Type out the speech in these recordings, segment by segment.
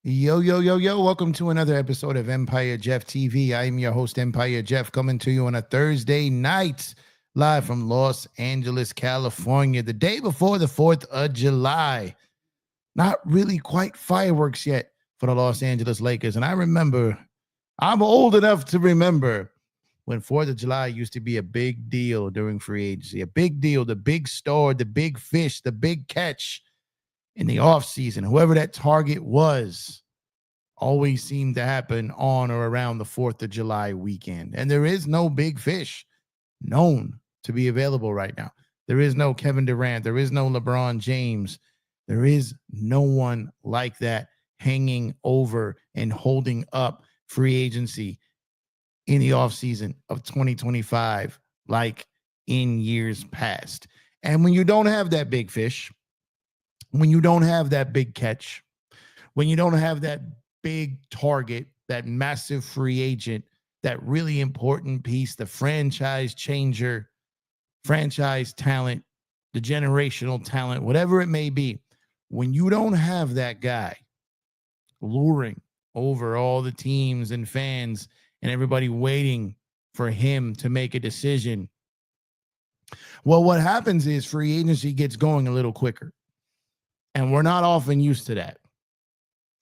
Yo, yo, yo, yo. Welcome to another episode of Empire Jeff TV. I am your host, Empire Jeff, coming to you on a Thursday night, live from Los Angeles, California, the day before the 4th of July. Not really quite fireworks yet for the Los Angeles Lakers. And I remember, I'm old enough to remember when 4th of July used to be a big deal during free agency, a big deal, the big star, the big fish, the big catch in the offseason. Whoever that target was always seemed to happen on or around the 4th of July weekend. And there is no big fish known to be available right now. There is no Kevin Durant. There is no LeBron James. There is no one like that hanging over and holding up free agency in the offseason of 2025 like in years past. And when you don't have that big fish, when you don't have that big catch, when you don't have that big target, that massive free agent, that really important piece, the franchise changer, franchise talent, the generational talent, whatever it may be, when you don't have that guy luring over all the teams and fans and everybody waiting for him to make a decision, well, what happens is free agency gets going a little quicker. And we're not often used to that.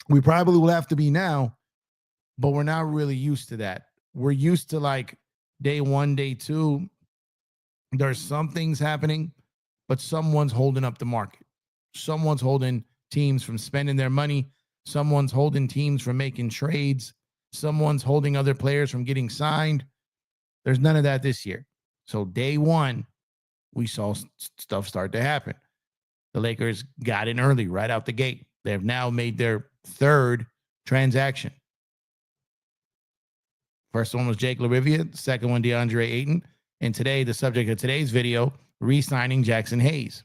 We probably will have to be now, but we're not really used to that. We're used to like day one, day two. There's some things happening, but someone's holding up the market. Someone's holding teams from spending their money. Someone's holding teams from making trades. Someone's holding other players from getting signed. There's none of that this year. So day one, we saw stuff start to happen. The Lakers got in early, right out the gate. They've now made their third transaction. First one was Jake LaRivia. The second one, DeAndre Ayton. And today, the subject of today's video, re-signing Jaxson Hayes.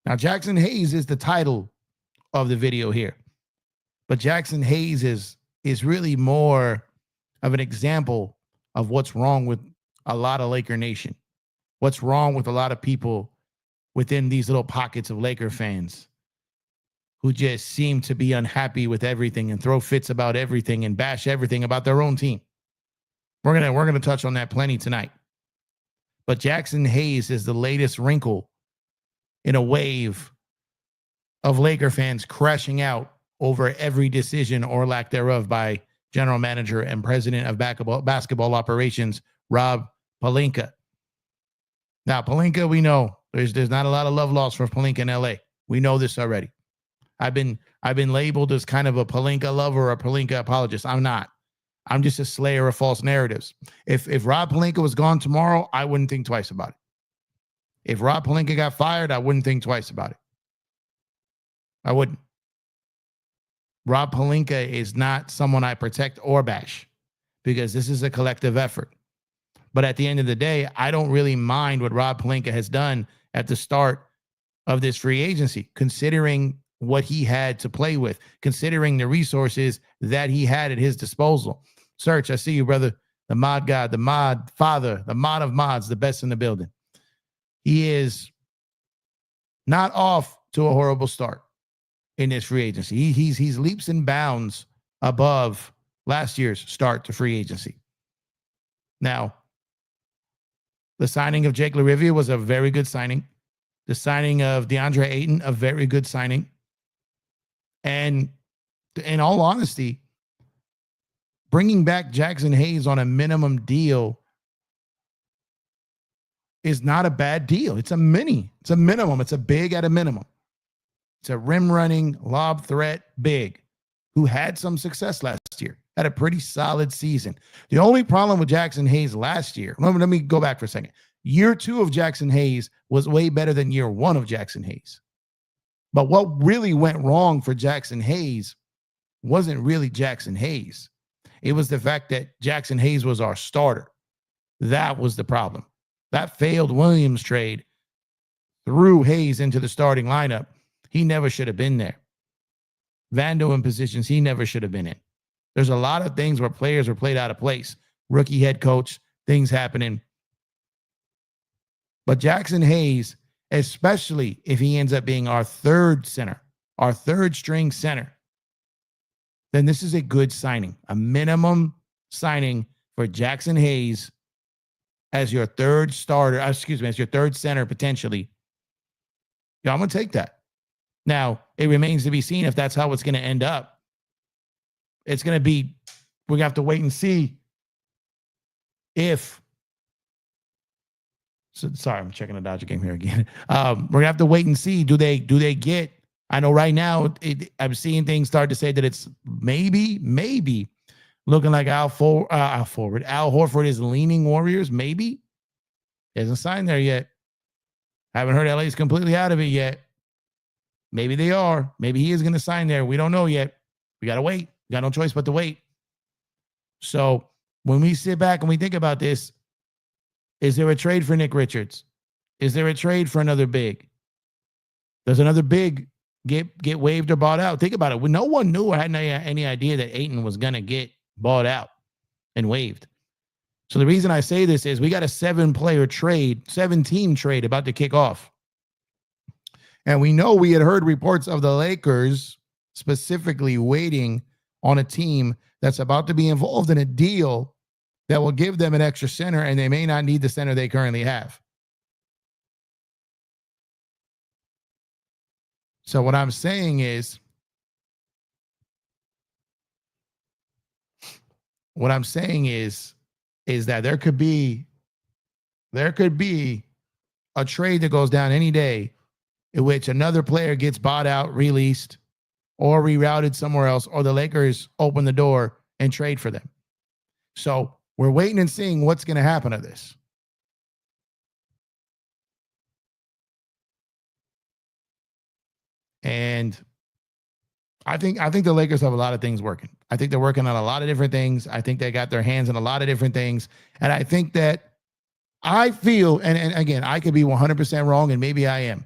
Now, Jaxson Hayes is the title of the video here. But Jaxson Hayes is really more of an example of what's wrong with a lot of Laker Nation. What's wrong with a lot of people within these little pockets of Laker fans who just seem to be unhappy with everything and throw fits about everything and bash everything about their own team. We're gonna touch on that plenty tonight. But Jaxson Hayes is the latest wrinkle in a wave of Laker fans crashing out over every decision or lack thereof by general manager and president of basketball operations, Rob Pelinka. Now, Pelinka, we know there's not a lot of love lost for Pelinka in LA. We know this already. I've been labeled as kind of a Pelinka lover or a Pelinka apologist. I'm not. I'm just a slayer of false narratives. If Rob Pelinka was gone tomorrow, I wouldn't think twice about it. If Rob Pelinka got fired, I wouldn't think twice about it. I wouldn't. Rob Pelinka is not someone I protect or bash because this is a collective effort. But at the end of the day, I don't really mind what Rob Pelinka has done at the start of this free agency, considering what he had to play with, considering the resources that he had at his disposal. Search, I see you, brother. The mod god, the mod father, the mod of mods, the best in the building. He is not off to a horrible start in this free agency. He's leaps and bounds above last year's start to free agency. Now, the signing of Jake LaRivia was a very good signing. The signing of DeAndre Ayton, a very good signing. And in all honesty, bringing back Jaxson Hayes on a minimum deal is not a bad deal. It's a minimum. It's a big at a minimum. It's a rim running, lob threat big who had some success last year, had a pretty solid season. The only problem with Jaxson Hayes last year, let me go back for a second. Year 2 of Jaxson Hayes was way better than year 1 of Jaxson Hayes. But what really went wrong for Jaxson Hayes wasn't really Jaxson Hayes. It was the fact that Jaxson Hayes was our starter. That was the problem. That failed Williams trade threw Hayes into the starting lineup. He never should have been there. Vando in positions he never should have been in. There's a lot of things where players were played out of place. Rookie head coach, things happening. But Jaxson Hayes, especially if he ends up being our third center, our third string center, then this is a good signing, a minimum signing for Jaxson Hayes as your third starter, as your third center potentially. Yeah, I'm going to take that. Now, it remains to be seen if that's how it's going to end up. It's going to be, we're going to have to wait and see if, sorry, I'm checking the Dodger game here again. We're going to have to wait and see, do they get, I know right now, I'm seeing things start to say that it's maybe looking like Al Horford is leaning Warriors, maybe. Hasn't signed there yet. Haven't heard LA's completely out of it yet. Maybe they are. Maybe he is going to sign there. We don't know yet. We got to wait. We got no choice but to wait. So when we sit back and we think about this, is there a trade for Nick Richards? Is there a trade for another big? Does another big get waived or bought out? Think about it. When no one knew or had any idea that Ayton was going to get bought out and waived. So the reason I say this is we got a 7-team trade about to kick off. And we know we had heard reports of the Lakers specifically waiting on a team that's about to be involved in a deal that will give them an extra center, and they may not need the center they currently have. So what I'm saying is, that there could be a trade that goes down any day in which another player gets bought out, released, or rerouted somewhere else, or the Lakers open the door and trade for them. So we're waiting and seeing what's going to happen to this. And I think the Lakers have a lot of things working. I think they're working on a lot of different things. I think they got their hands on a lot of different things. And I think that I feel, and again, I could be 100% wrong, and maybe I am.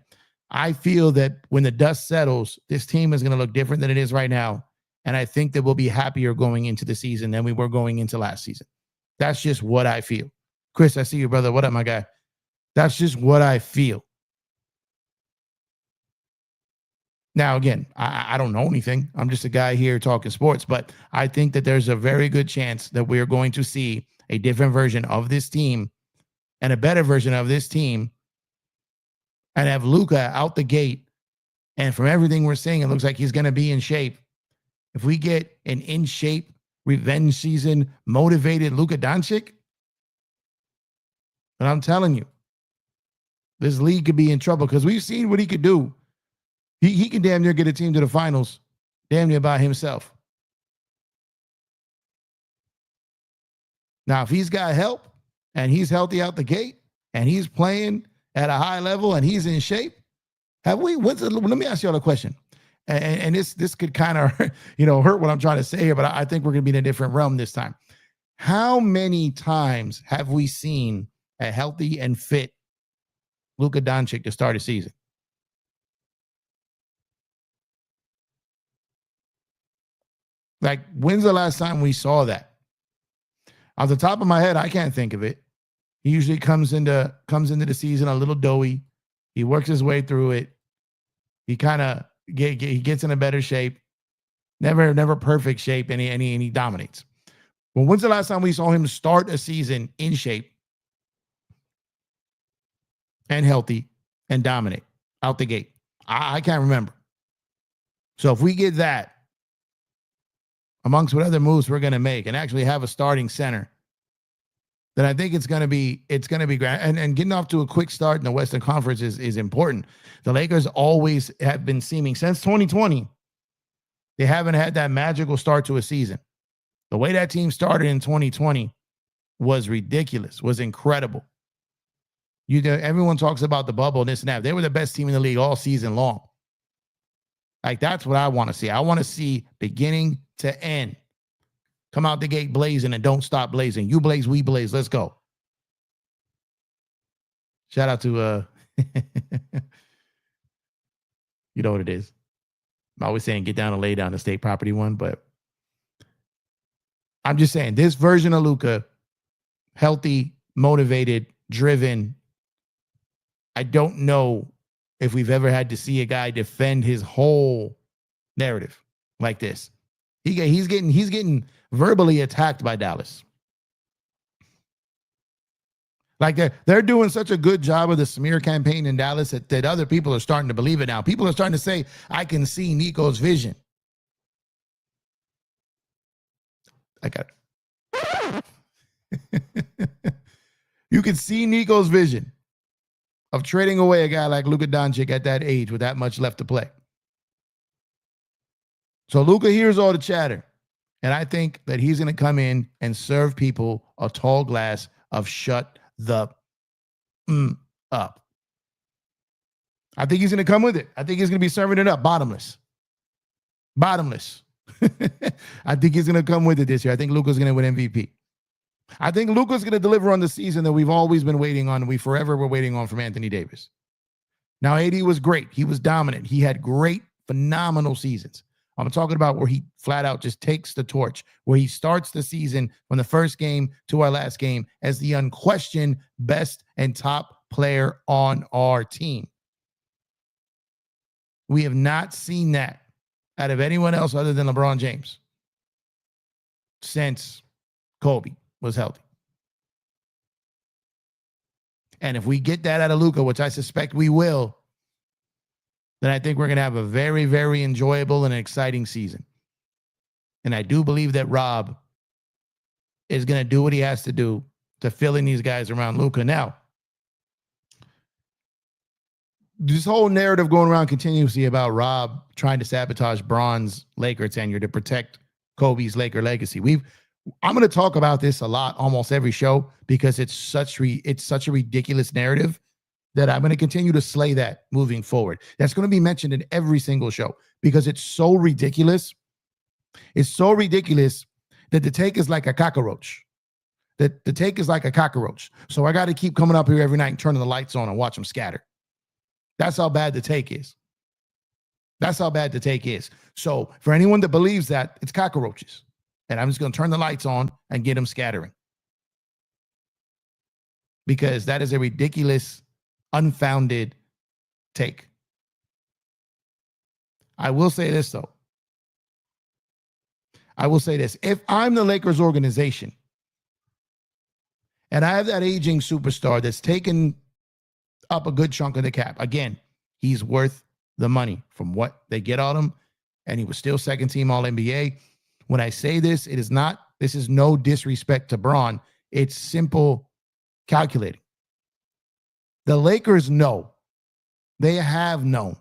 I feel that when the dust settles, this team is going to look different than it is right now. And I think that we'll be happier going into the season than we were going into last season. That's just what I feel. Chris, I see you, brother. What up, my guy? That's just what I feel. Now, again, I don't know anything. I'm just a guy here talking sports, but I think that there's a very good chance that we're going to see a different version of this team and a better version of this team and have Luka out the gate. And from everything we're seeing, it looks like he's going to be in shape. If we get an in-shape, revenge season, motivated Luka Donic, and I'm telling you, this league could be in trouble because we've seen what he could do. He can damn near get a team to the finals, damn near by himself. Now, if he's got help and he's healthy out the gate and he's playing at a high level and he's in shape, let me ask y'all a question. And this could kind of, hurt what I'm trying to say here, but I think we're going to be in a different realm this time. How many times have we seen a healthy and fit Luka Donic to start a season? Like, when's the last time we saw that? Off the top of my head, I can't think of it. He usually comes into the season a little doughy. He works his way through it. He kind of he gets in a better shape. Never perfect shape, and he dominates. Well, when's the last time we saw him start a season in shape and healthy and dominate out the gate? I can't remember. So if we get that, amongst what other moves we're going to make, and actually have a starting center, then I think it's going to be grand. And getting off to a quick start in the Western Conference is important. The Lakers always have been seeming, since 2020, they haven't had that magical start to a season. The way that team started in 2020 was ridiculous, was incredible. Everyone talks about the bubble and this and that. They were the best team in the league all season long. Like, that's what I want to see. I want to see beginning to end. Come out the gate blazing and don't stop blazing. You blaze, we blaze. Let's go. Shout out to, you know what it is. I'm always saying get down and lay down, the state property one, but I'm just saying this version of Luka, healthy, motivated, driven. I don't know if we've ever had to see a guy defend his whole narrative like this. He's getting verbally attacked by Dallas. Like they're doing such a good job of the smear campaign in Dallas that other people are starting to believe it now. People are starting to say, I can see Nico's vision. I got it. You can see Nico's vision of trading away a guy like Luka Donic at that age with that much left to play. So Luka hears all the chatter, and I think that he's going to come in and serve people a tall glass of shut the up. I think he's going to come with it. I think he's going to be serving it up bottomless. Bottomless. I think he's going to come with it this year. I think Luka's going to win MVP. I think Luka's going to deliver on the season that we've always been waiting on. We forever were waiting on from Anthony Davis. Now, AD was great. He was dominant. He had great, phenomenal seasons. I'm talking about where he flat out just takes the torch, where he starts the season from the first game to our last game as the unquestioned best and top player on our team. We have not seen that out of anyone else other than LeBron James since Kobe was healthy. And if we get that out of Luka, which I suspect we will, then I think we're going to have a very, very enjoyable and exciting season. And I do believe that Rob is going to do what he has to do to fill in these guys around Luka. Now, this whole narrative going around continuously about Rob trying to sabotage Bron's Laker tenure to protect Kobe's Laker legacy. I'm going to talk about this a lot, almost every show, because it's such a ridiculous narrative that I'm going to continue to slay that moving forward. That's going to be mentioned in every single show because it's so ridiculous. It's so ridiculous that the take is like a cockroach. That the take is like a cockroach. So I got to keep coming up here every night and turning the lights on and watch them scatter. That's how bad the take is. That's how bad the take is. So for anyone that believes that, it's cockroaches. And I'm just going to turn the lights on and get them scattering. Because that is a ridiculous, unfounded take. I will say this, though. I will say this. If I'm the Lakers organization and I have that aging superstar that's taken up a good chunk of the cap, again, he's worth the money from what they get on him, and he was still second team All-NBA. When I say this, this is no disrespect to Bron. It's simple calculating. The Lakers know, they have known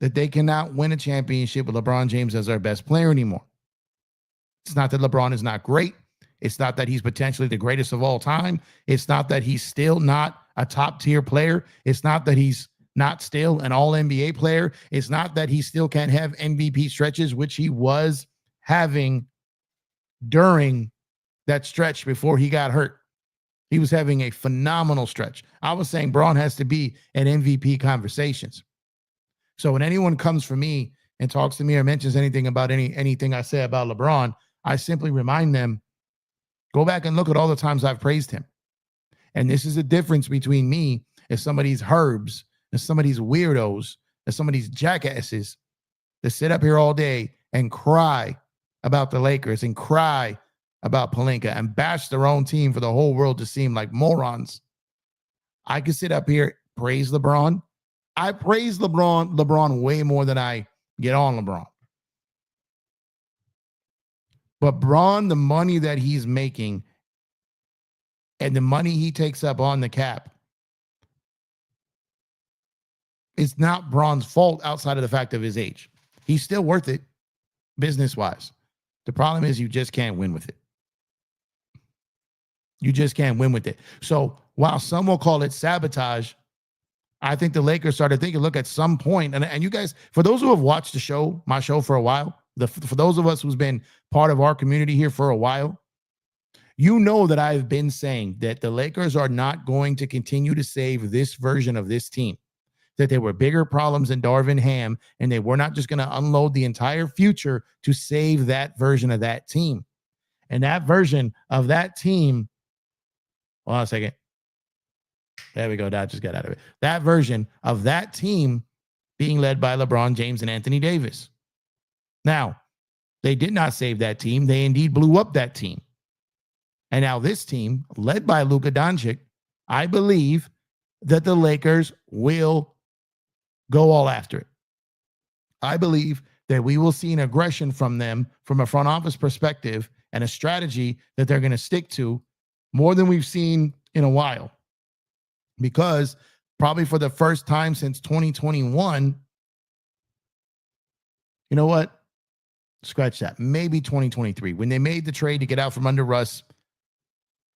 that they cannot win a championship with LeBron James as their best player anymore. It's not that LeBron is not great. It's not that he's potentially the greatest of all time. It's not that he's still not a top tier player. It's not that he's not still an all-NBA player. It's not that he still can't have MVP stretches, which he was having during that stretch before he got hurt. He was having a phenomenal stretch. I was saying Bron has to be in MVP conversations. So when anyone comes for me and talks to me or mentions anything about anything I say about LeBron, I simply remind them, go back and look at all the times I've praised him. And this is the difference between me and some of these herbs and some of these weirdos and some of these jackasses that sit up here all day and cry about the Lakers and cry about Pelinka and bash their own team for the whole world to seem like morons. I can sit up here, praise LeBron. I praise LeBron way more than I get on LeBron. But Bron, the money that he's making and the money he takes up on the cap, it's not Bron's fault outside of the fact of his age. He's still worth it business-wise. The problem is you just can't win with it. You just can't win with it. So while some will call it sabotage, I think the Lakers started thinking, look, at some point, and you guys, for those who have watched the show, my show for a while, for those of us who's been part of our community here for a while, you know that I've been saying that the Lakers are not going to continue to save this version of this team, that there were bigger problems than Darvin Ham, and they were not just going to unload the entire future to save that version of that team. And that version of that team, hold on a second. There we go. That just got out of it. That version of that team being led by LeBron James and Anthony Davis. Now, They did not save that team. They indeed blew up that team. And now this team, led by Luka Donic, I believe that the Lakers will go all after it. I believe that we will see an aggression from them from a front office perspective and a strategy that they're going to stick to more than we've seen in a while. Because probably for the first time since 2021, you know what? Scratch that. Maybe 2023. When they made the trade to get out from under Russ,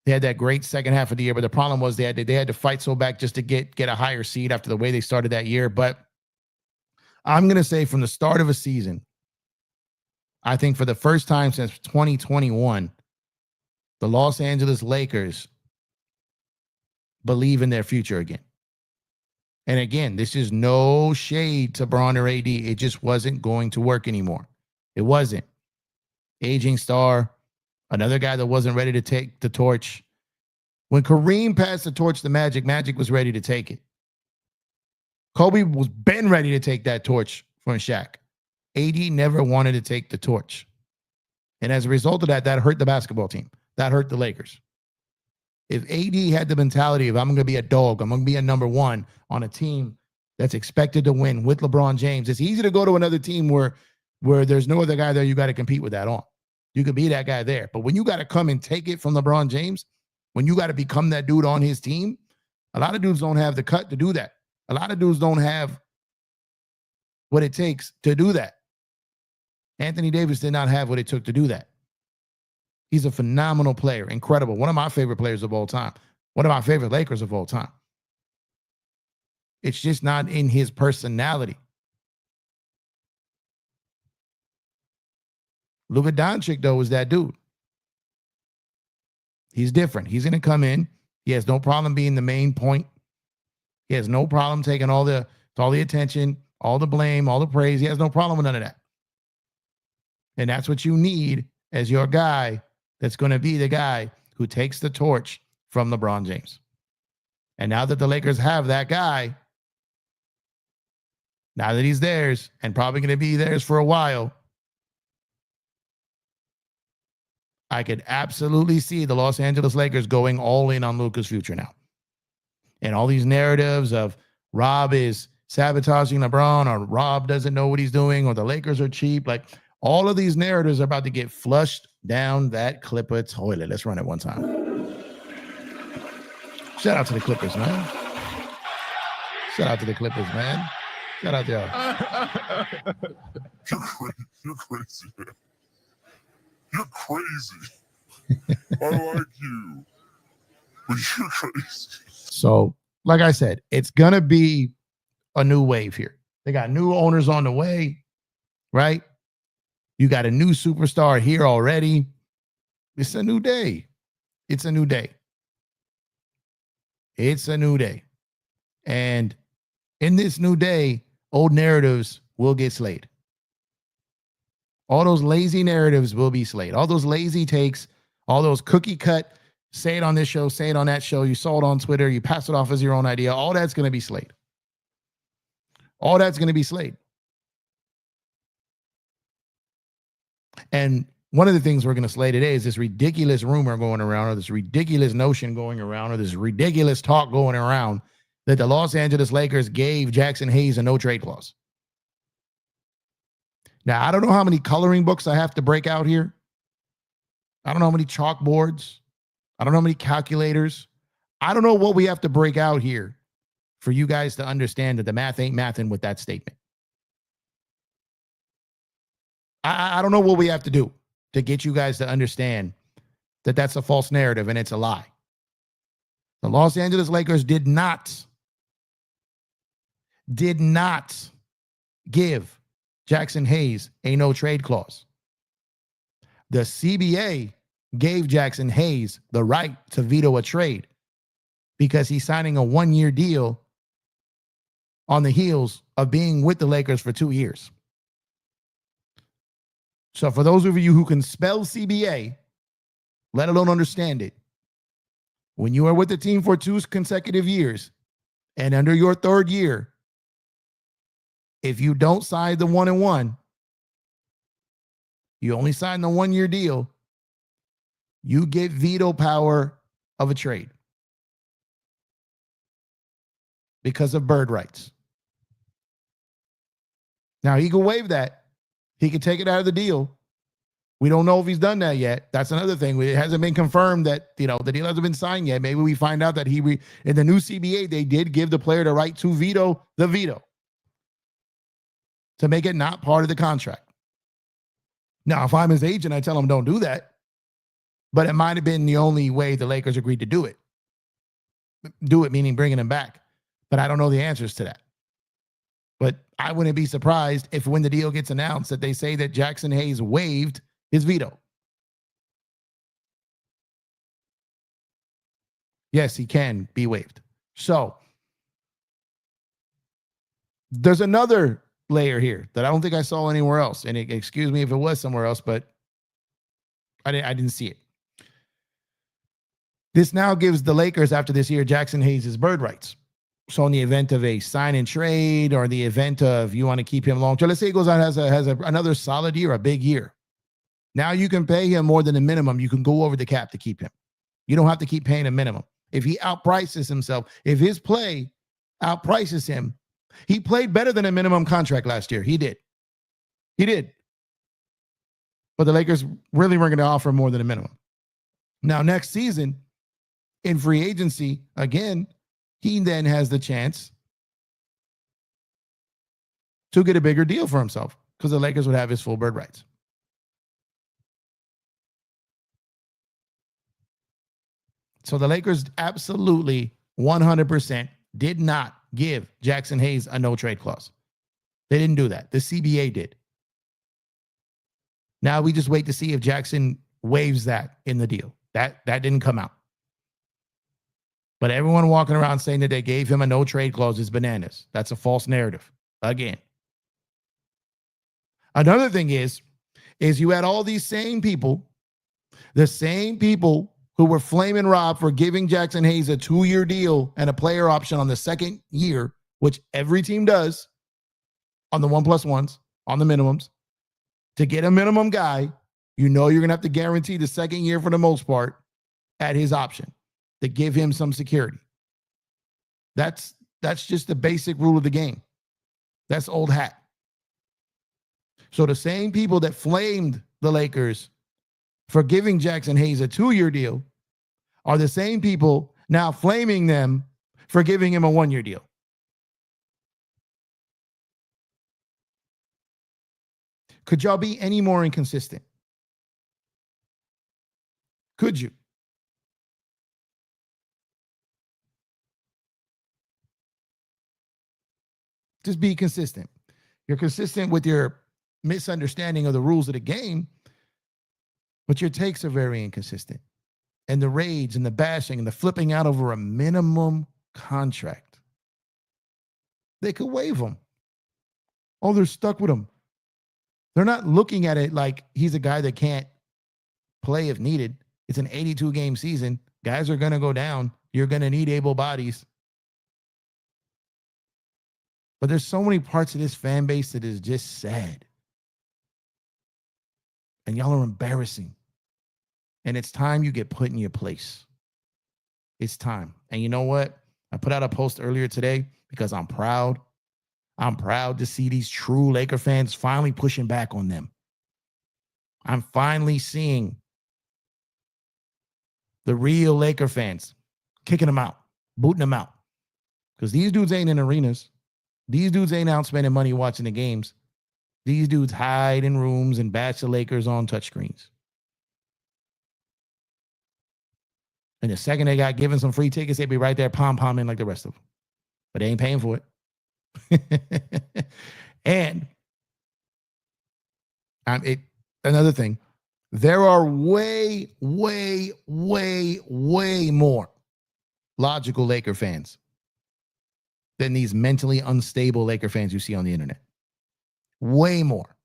they had that great second half of the year, but the problem was they had to fight so back just to get a higher seed after the way they started that year. But I'm going to say from the start of a season, I think for the first time since 2021, the Los Angeles Lakers believe in their future again. And again, this is no shade to Bron or AD. It just wasn't going to work anymore. It wasn't. Aging star, another guy that wasn't ready to take the torch. When Kareem passed the torch to Magic, Magic was ready to take it. Kobe was been ready to take that torch from Shaq. AD never wanted to take the torch. And as a result of that, that hurt the basketball team. That hurt the Lakers. If AD had the mentality of, I'm going to be a dog, I'm going to be a number one on a team that's expected to win with LeBron James, it's easy to go to another team where there's no other guy there you got to compete with that on. You could be that guy there. But when you got to come and take it from LeBron James, when you got to become that dude on his team, a lot of dudes don't have the cut to do that. A lot of dudes don't have what it takes to do that. Anthony Davis did not have what it took to do that. He's a phenomenal player, incredible. One of my favorite players of all time. One of my favorite Lakers of all time. It's just not in his personality. Luka Donic, though, is that dude. He's different. He's going to come in. He has no problem being the main point. He has no problem taking all the attention, all the blame, all the praise. He has no problem with none of that. And that's what you need as your guy that's going to be the guy who takes the torch from LeBron James. And now that the Lakers have that guy, now that he's theirs and probably going to be theirs for a while, I could absolutely see the Los Angeles Lakers going all in on Luka's future now. And all these narratives of Rob is sabotaging LeBron, or Rob doesn't know what he's doing, or the Lakers are cheap. Like, all of these narratives are about to get flushed down that Clipper toilet. Let's run it one time. Shout out to the Clippers, man. Shout out to the Clippers, man. Shout out to y'all. You're crazy, man. You're crazy. I like you, but you're crazy. So, like I said, it's going to be a new wave here. They got new owners on the way, right? You got a new superstar here already. It's a new day. It's a new day. It's a new day. And in this new day, old narratives will get slayed. All those lazy narratives will be slayed. All those lazy takes, all those cookie cut, say it on this show, say it on that show, you saw it on Twitter, you pass it off as your own idea, all that's going to be slayed. All that's going to be slayed. And one of the things we're going to slay today is this ridiculous rumor going around, or this ridiculous notion going around, or this ridiculous talk going around that the Los Angeles Lakers gave Jaxson Hayes a no-trade clause. Now, I don't know how many coloring books I have to break out here. I don't know how many chalkboards. I don't know how many calculators. I don't know what we have to break out here for you guys to understand that the math ain't mathing with that statement. I don't know what we have to do to get you guys to understand that that's a false narrative and it's a lie. The Los Angeles Lakers did not give Jaxson Hayes a no-trade clause. The CBA gave Jaxson Hayes the right to veto a trade because he's signing a one-year deal on the heels of being with the Lakers for 2 years. So for those of you who can spell CBA, let alone understand it, when you are with the team for 2 consecutive years and under your 3rd year, if you don't sign the 1-and-1, You only sign the 1-year deal. You get veto power of a trade because of bird rights. Now, he can waive that. He can take it out of the deal. We don't know if he's done that yet. That's another thing. It hasn't been confirmed that, the deal hasn't been signed yet. Maybe we find out that in the new CBA, they did give the player the right to veto the veto to make it not part of the contract. Now, if I'm his agent, I tell him don't do that. But it might have been the only way the Lakers agreed to do it. Do it, meaning bringing him back. But I don't know the answers to that. But I wouldn't be surprised if when the deal gets announced that they say that Jaxson Hayes waived his veto. Yes, he can be waived. So there's another layer here that I don't think I saw anywhere else. And excuse me if it was somewhere else, but I didn't see it. This now gives the Lakers, after this year, Jaxson Hayes his bird rights. So in the event of a sign and trade, or the event of you want to keep him long term, let's say he goes out and has another solid year, a big year. Now you can pay him more than the minimum. You can go over the cap to keep him. You don't have to keep paying a minimum. If he outprices himself, if his play outprices him, he played better than a minimum contract last year. He did. But the Lakers really weren't going to offer more than a minimum. Now, next season, in free agency, again, he then has the chance to get a bigger deal for himself because the Lakers would have his full bird rights. So the Lakers absolutely 100% did not give Jaxson Hayes a no-trade clause. They didn't do that. The CBA did. Now we just wait to see if Jaxson waives that in the deal. That didn't come out. But everyone walking around saying that they gave him a no-trade clause is bananas. That's a false narrative. Again. Another thing is you had all these same people, the same people who were flaming Rob for giving Jaxson Hayes a 2-year deal and a player option on the second year, which every team does on the 1+1s, on the minimums. To get a minimum guy, you're going to have to guarantee the second year for the most part at his option to give him some security. That's just the basic rule of the game. That's old hat. So the same people that flamed the Lakers for giving Jaxson Hayes a 2-year deal are the same people now flaming them for giving him a 1-year deal. Could y'all be any more inconsistent? Could you? Just be consistent. You're consistent with your misunderstanding of the rules of the game, but your takes are very inconsistent. And the rage and the bashing and the flipping out over a minimum contract. They could waive him. Oh, they're stuck with him. They're not looking at it like he's a guy that can't play if needed. It's an 82-game season. Guys are going to go down. You're going to need able bodies. But there's so many parts of this fan base that is just sad. And y'all are embarrassing. And it's time you get put in your place. It's time. And you know what? I put out a post earlier today because I'm proud. I'm proud to see these true Laker fans finally pushing back on them. I'm finally seeing the real Laker fans kicking them out, booting them out. Because these dudes ain't in arenas. These dudes ain't out spending money watching the games. These dudes hide in rooms and bash the Lakers on touchscreens. And the second they got given some free tickets, they'd be right there pom-pomming like the rest of them. But they ain't paying for it. And another thing, there are way more logical Laker fans than these mentally unstable Laker fans you see on the internet. Way more.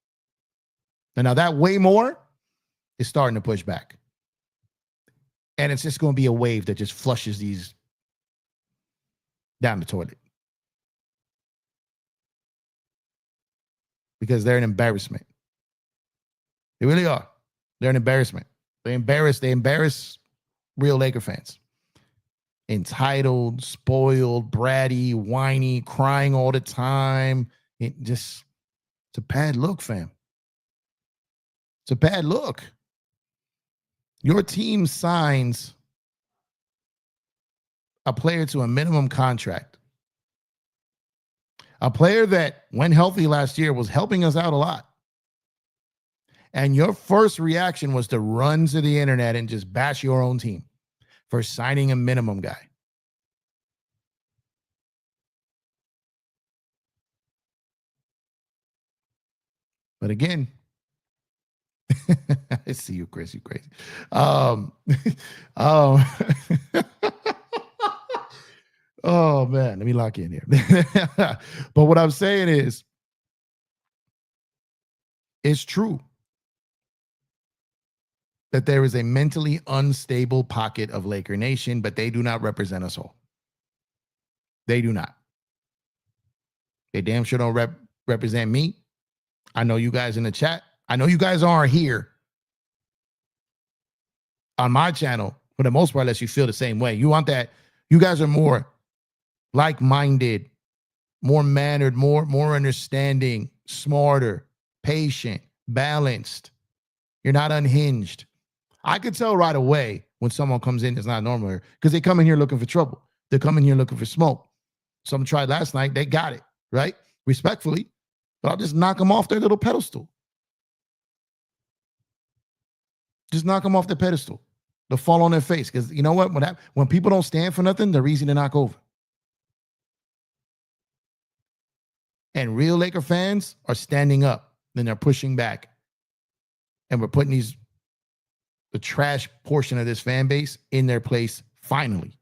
And now that way more is starting to push back. And it's just going to be a wave that just flushes these down the toilet. Because they're an embarrassment. They really are. They're an embarrassment. They embarrass real Laker fans. Entitled, spoiled, bratty, whiny, crying all the time. It's a bad look, fam. It's a bad look. Your team signs a player to a minimum contract. A player that, when healthy last year, was helping us out a lot. And your first reaction was to run to the internet and just bash your own team for signing a minimum guy. But again, I see you, Chris. You crazy. Oh man, let me lock in here. But what I'm saying is, it's true that there is a mentally unstable pocket of Laker Nation, but they do not represent us all. They do not. They damn sure don't represent me. I know you guys in the chat. I know you guys aren't here on my channel for the most part, unless you feel the same way. You want that. You guys are more like-minded, more mannered, more understanding, smarter, patient, balanced. You're not unhinged. I could tell right away when someone comes in that's not normal, because they come in here looking for trouble. They're coming here looking for smoke. Some tried last night. They got it, right? Respectfully. But I'll just knock them off their little pedestal. Just knock them off the pedestal. They'll fall on their face. Because you know what? When people don't stand for nothing, they're easy to knock over. And real Laker fans are standing up. Then they're pushing back. And we're putting the trash portion of this fan base in their place finally.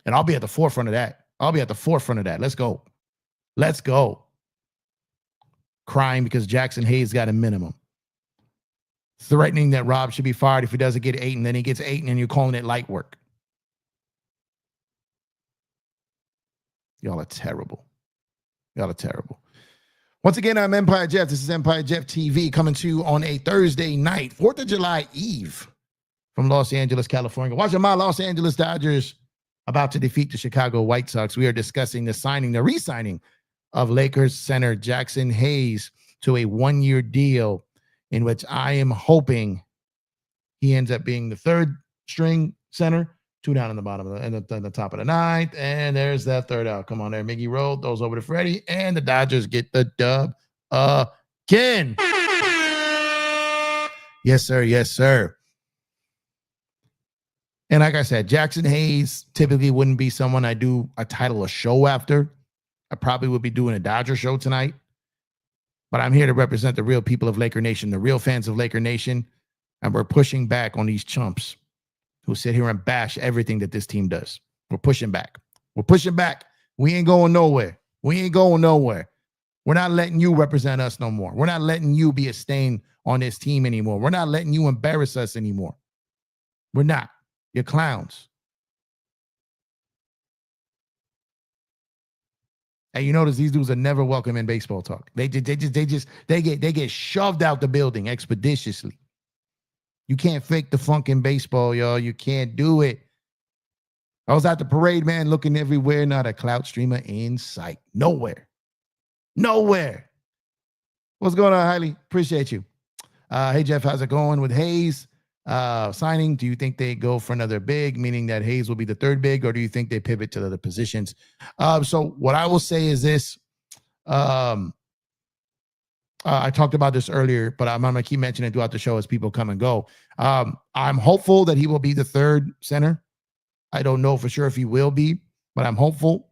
And I'll be at the forefront of that. Let's go. Let's go. Crying because Jaxson Hayes got a minimum. Threatening that Rob should be fired if he doesn't get 8, and then he gets 8, and then you're calling it light work. Y'all are terrible. Once again, I'm Empire Jeff. This is Empire Jeff TV coming to you on a Thursday night, 4th of July Eve from Los Angeles, California. Watching my Los Angeles Dodgers about to defeat the Chicago White Sox. We are discussing the re-signing of Lakers center Jaxson Hayes to a 1-year deal, in which I am hoping he ends up being the third string center. 2 down in the bottom of the top of the 9th. And there's that third out. Come on there. Miggy rolled those over to Freddie. And the Dodgers get the dub again. Yes, sir. Yes, sir. And like I said, Jaxson Hayes typically wouldn't be someone I do a title a show after. I probably would be doing a Dodger show tonight. But I'm here to represent the real people of Laker Nation, the real fans of Laker Nation. And we're pushing back on these chumps who sit here and bash everything that this team does. We're pushing back. We ain't going nowhere. We're not letting you represent us no more. We're not letting you be a stain on this team anymore. We're not letting you embarrass us anymore. We're not. You're clowns. And you notice these dudes are never welcome in baseball talk. They get shoved out the building expeditiously. You can't fake the funk in baseball, y'all. You can't do it. I was at the parade, man, looking everywhere, not a clout streamer in sight. Nowhere. What's going on, Hailey? Appreciate you. Hey, Jeff, how's it going with Hayes signing? Do you think they go for another big, meaning that Hayes will be the third big, or do you think they pivot to the other positions? So what I will say is this. I talked about this earlier, but I'm going to keep mentioning it throughout the show as people come and go. I'm hopeful that he will be the third center. I don't know for sure if he will be, but I'm hopeful.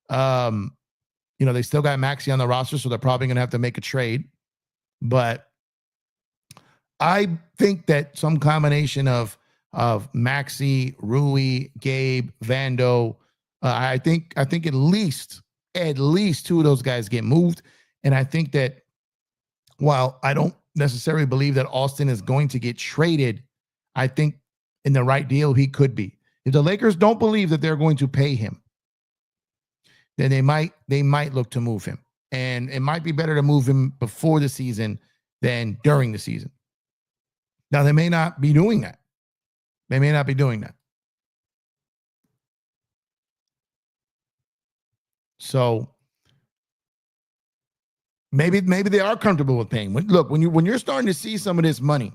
They still got Maxey on the roster, so they're probably going to have to make a trade. But I think that some combination of Maxey, Rui, Gabe, Vando, I think at least 2 of those guys get moved. And I think that while I don't necessarily believe that Austin is going to get traded, I think in the right deal, he could be. If the Lakers don't believe that they're going to pay him, then they might look to move him. And it might be better to move him before the season than during the season. Now, they may not be doing that. They may not be doing that. So maybe they are comfortable with paying. Look, when you're starting to see some of this money,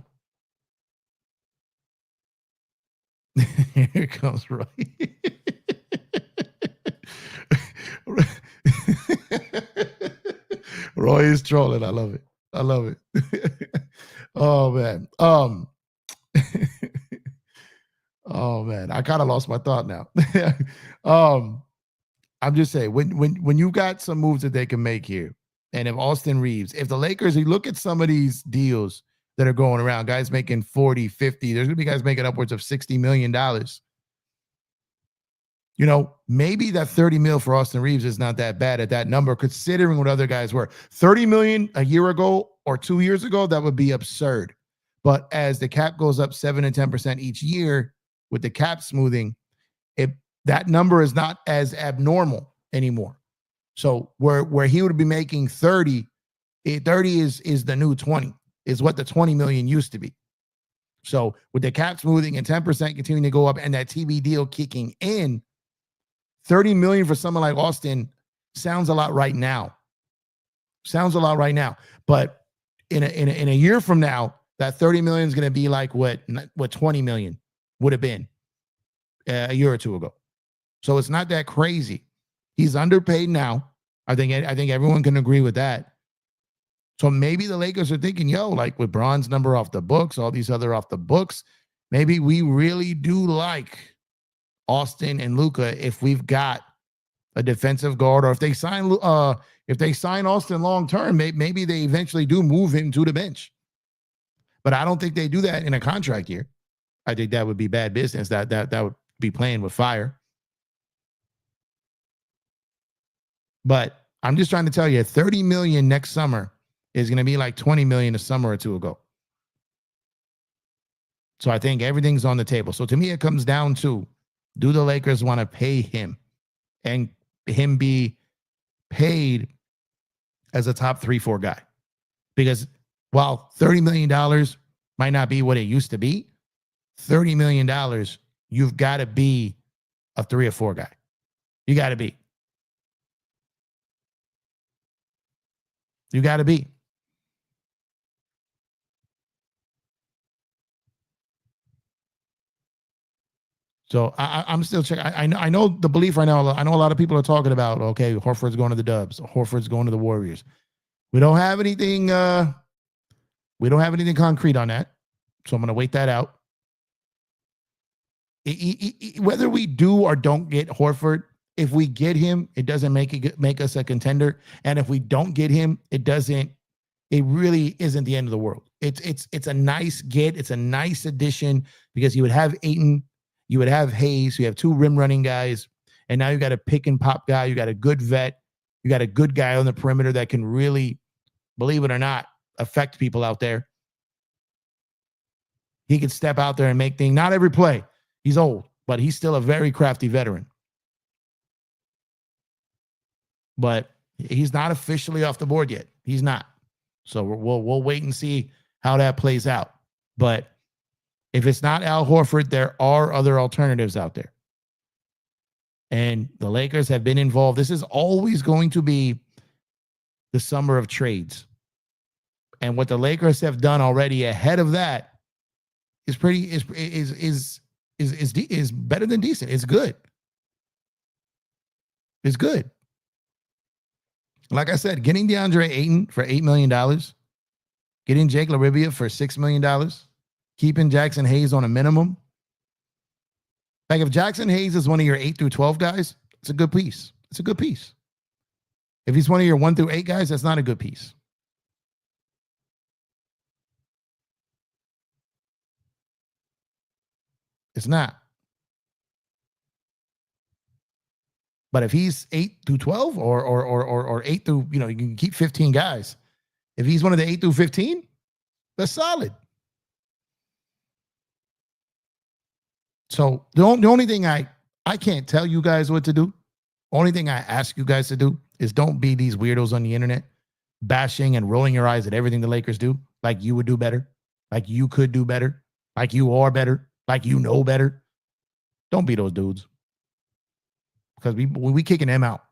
here comes Roy. Roy is trolling. I love it. I love it. Oh man. Oh man, I kind of lost my thought now. I'm just saying when you got some moves that they can make here, and if Austin Reeves, if the Lakers, you look at some of these deals that are going around, guys making 40, 50, there's gonna be guys making upwards of $60 million. You know, maybe that 30 mil for Austin Reeves is not that bad at that number, considering what other guys were. 30 million a year ago or 2 years ago, that would be absurd. But as the cap goes up 7 and 10% each year with the cap smoothing, that number is not as abnormal anymore. So where he would be making 30 is the new 20, is what the 20 million used to be. So with the cap smoothing and 10% continuing to go up and that TV deal kicking in, 30 million for someone like Austin sounds a lot right now. Sounds a lot right now. But in a year from now, that 30 million is going to be like what 20 million would have been a year or two ago. So it's not that crazy. He's underpaid now. I think everyone can agree with that. So maybe the Lakers are thinking, yo, like with Bron's number off the books, all these other off the books, maybe we really do like Austin and Luka if we've got a defensive guard, or if they sign Austin long term, maybe they eventually do move him to the bench. But I don't think they do that in a contract year. I think that would be bad business. That would be playing with fire. But I'm just trying to tell you, 30 million next summer is going to be like 20 million a summer or two ago. So I think everything's on the table. So to me, it comes down to, do the Lakers want to pay him and him be paid as a top 3-4 guy? Because while $30 million might not be what it used to be, $30 million, you've got to be a 3 or 4 guy. You got to be. You got to be. So I'm still checking. I know the belief right now. I know a lot of people are talking about, okay, Horford's going to the Dubs. Horford's going to the Warriors. We don't have anything. We don't have anything concrete on that. So I'm going to wait that out. Whether we do or don't get Horford, if we get him, it doesn't make us a contender. And if we don't get him, it really isn't the end of the world. It's a nice get. It's a nice addition, because you would have Ayton, you would have Hayes, you have 2 rim running guys, and now you got a pick and pop guy. You got a good vet. You got a good guy on the perimeter that can really, believe it or not, affect people out there. He could step out there and make things. Not every play. He's old, but he's still a very crafty veteran. But he's not officially off the board yet. He's not. So we'll wait and see how that plays out. But if it's not Al Horford, there are other alternatives out there. And the Lakers have been involved. This is always going to be the summer of trades. And what the Lakers have done already ahead of that is better than decent. It's good. It's good. Like I said, getting DeAndre Ayton for $8 million, getting Jake LaRivia for $6 million, keeping Jaxson Hayes on a minimum. Like if Jaxson Hayes is one of your 8 through 12 guys, it's a good piece. It's a good piece. If he's one of your 1 through 8 guys, that's not a good piece. It's not. But if he's 8 through 12 or 8 through, you can keep 15 guys. If he's one of the 8 through 15, that's solid. So the only thing I can't tell you guys what to do. Only thing I ask you guys to do is don't be these weirdos on the internet bashing and rolling your eyes at everything the Lakers do. like you would do better, like you could do better, like you are better, like you know better. Don't be those dudes. Because we kicking them out.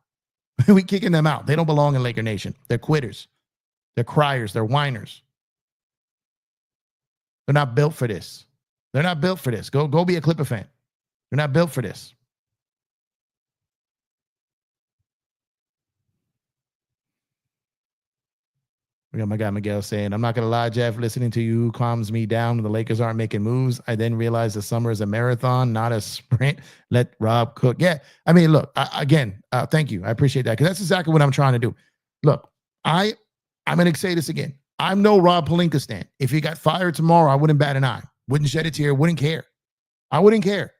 We kicking them out. They don't belong in Laker Nation. They're quitters. They're criers. They're whiners. They're not built for this. They're not built for this. Go be a Clipper fan. They're not built for this. We got my guy Miguel saying, I'm not going to lie, Jeff, listening to you calms me down when the Lakers aren't making moves. I then realized the summer is a marathon, not a sprint. Let Rob cook. Yeah. I mean, look, thank you. I appreciate that because that's exactly what I'm trying to do. Look, I'm going to say this again. I'm no Rob Pelinka stan. If he got fired tomorrow, I wouldn't bat an eye. Wouldn't shed a tear. Wouldn't care. I wouldn't care.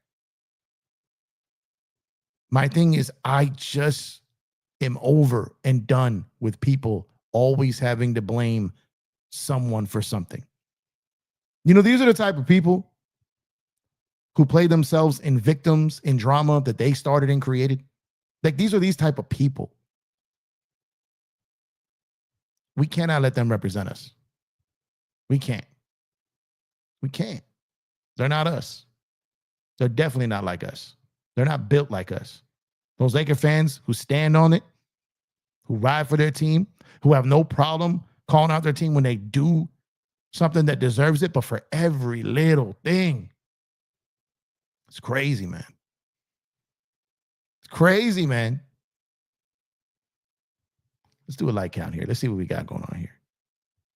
My thing is, I just am over and done with people always having to blame someone for something. You know, these are the type of people who play themselves in victims in drama that they started and created. Like these type of people. We cannot let them represent us. We can't. We can't. They're not us. They're definitely not like us. They're not built like us. Those Laker fans who stand on it, who ride for their team, who have no problem calling out their team when they do something that deserves it, but for every little thing. It's crazy, man. It's crazy, man. Let's do a like count here. Let's see what we got going on here.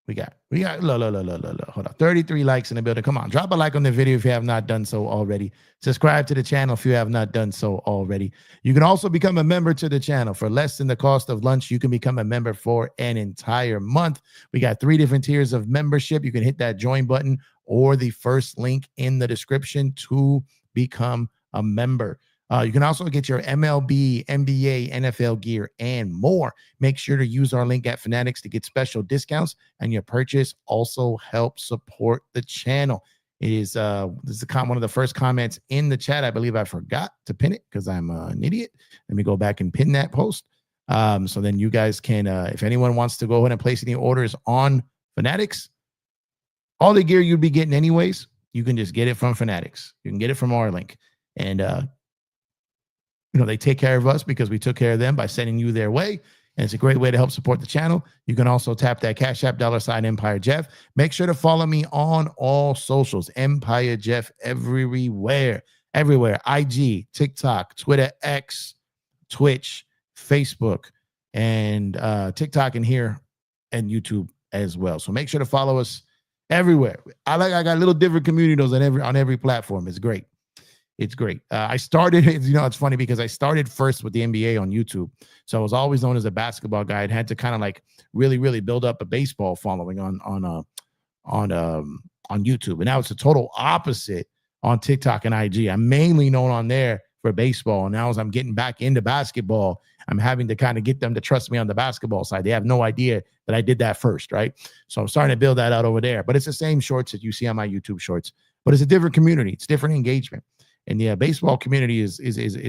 We got, look. Hold on. 33 likes in the building. Come on, drop a like on the video if you have not done so already. Subscribe to the channel if you have not done so already. You can also become a member to the channel. For less than the cost of lunch, you can become a member for an entire month. We got 3 different tiers of membership. You can hit that join button or the first link in the description to become a member. You can also get your MLB, NBA, NFL gear, and more. Make sure to use our link at Fanatics to get special discounts, and your purchase also helps support the channel. It is this is one of the first comments in the chat. I believe I forgot to pin it because I'm an idiot. Let me go back and pin that post. So then you guys can, if anyone wants to go ahead and place any orders on Fanatics, all the gear you'd be getting anyways, you can just get it from Fanatics. You can get it from our link. And you know, they take care of us because we took care of them by sending you their way. And it's a great way to help support the channel. You can also tap that Cash App $Empire Jeff. Make sure to follow me on all socials. Empire Jeff everywhere. IG, TikTok, Twitter, X, Twitch, Facebook, and TikTok and here and YouTube as well. So make sure to follow us everywhere. I got little different communities on every platform. It's great. It's great. I started, you know, it's funny because I started first with the NBA on YouTube. So I was always known as a basketball guy. I had to kind of like really build up a baseball following on YouTube. And now it's the total opposite on TikTok and IG. I'm mainly known on there for baseball. And now as I'm getting back into basketball, I'm having to kind of get them to trust me on the basketball side. They have no idea that I did that first, right? So I'm starting to build that out over there. But it's the same shorts that you see on my YouTube shorts. But it's a different community. It's different engagement. And yeah, baseball community is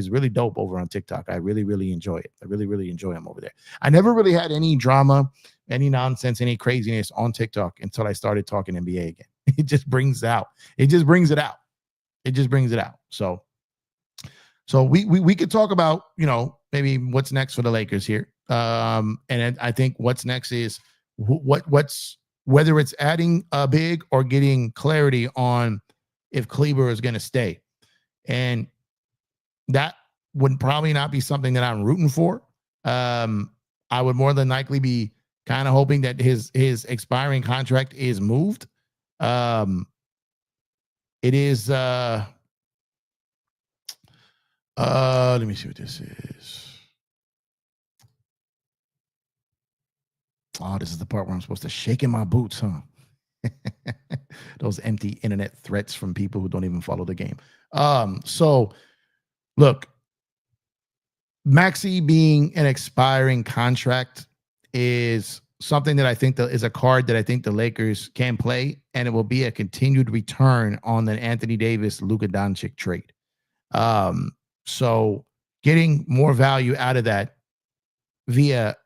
really dope over on TikTok. I really enjoy it. I really enjoy them over there. I never really had any drama, any nonsense, any craziness on TikTok until I started talking NBA again. It just brings it out. It just brings it out. So we could talk about, you know, maybe what's next for the Lakers here. And I think what's next is what's whether it's adding a big or getting clarity on if Kleber is going to stay. And that would probably not be something that I'm rooting for. I would more than likely be kind of hoping that his expiring contract is moved. It is let me see what this is. Oh, this is the part where I'm supposed to shake in my boots, huh? Those empty internet threats from people who don't even follow the game. So look, Maxey being an expiring contract is something that I think that is a card that I think the Lakers can play, and it will be a continued return on the Anthony Davis, Luka Donic trade. So getting more value out of that via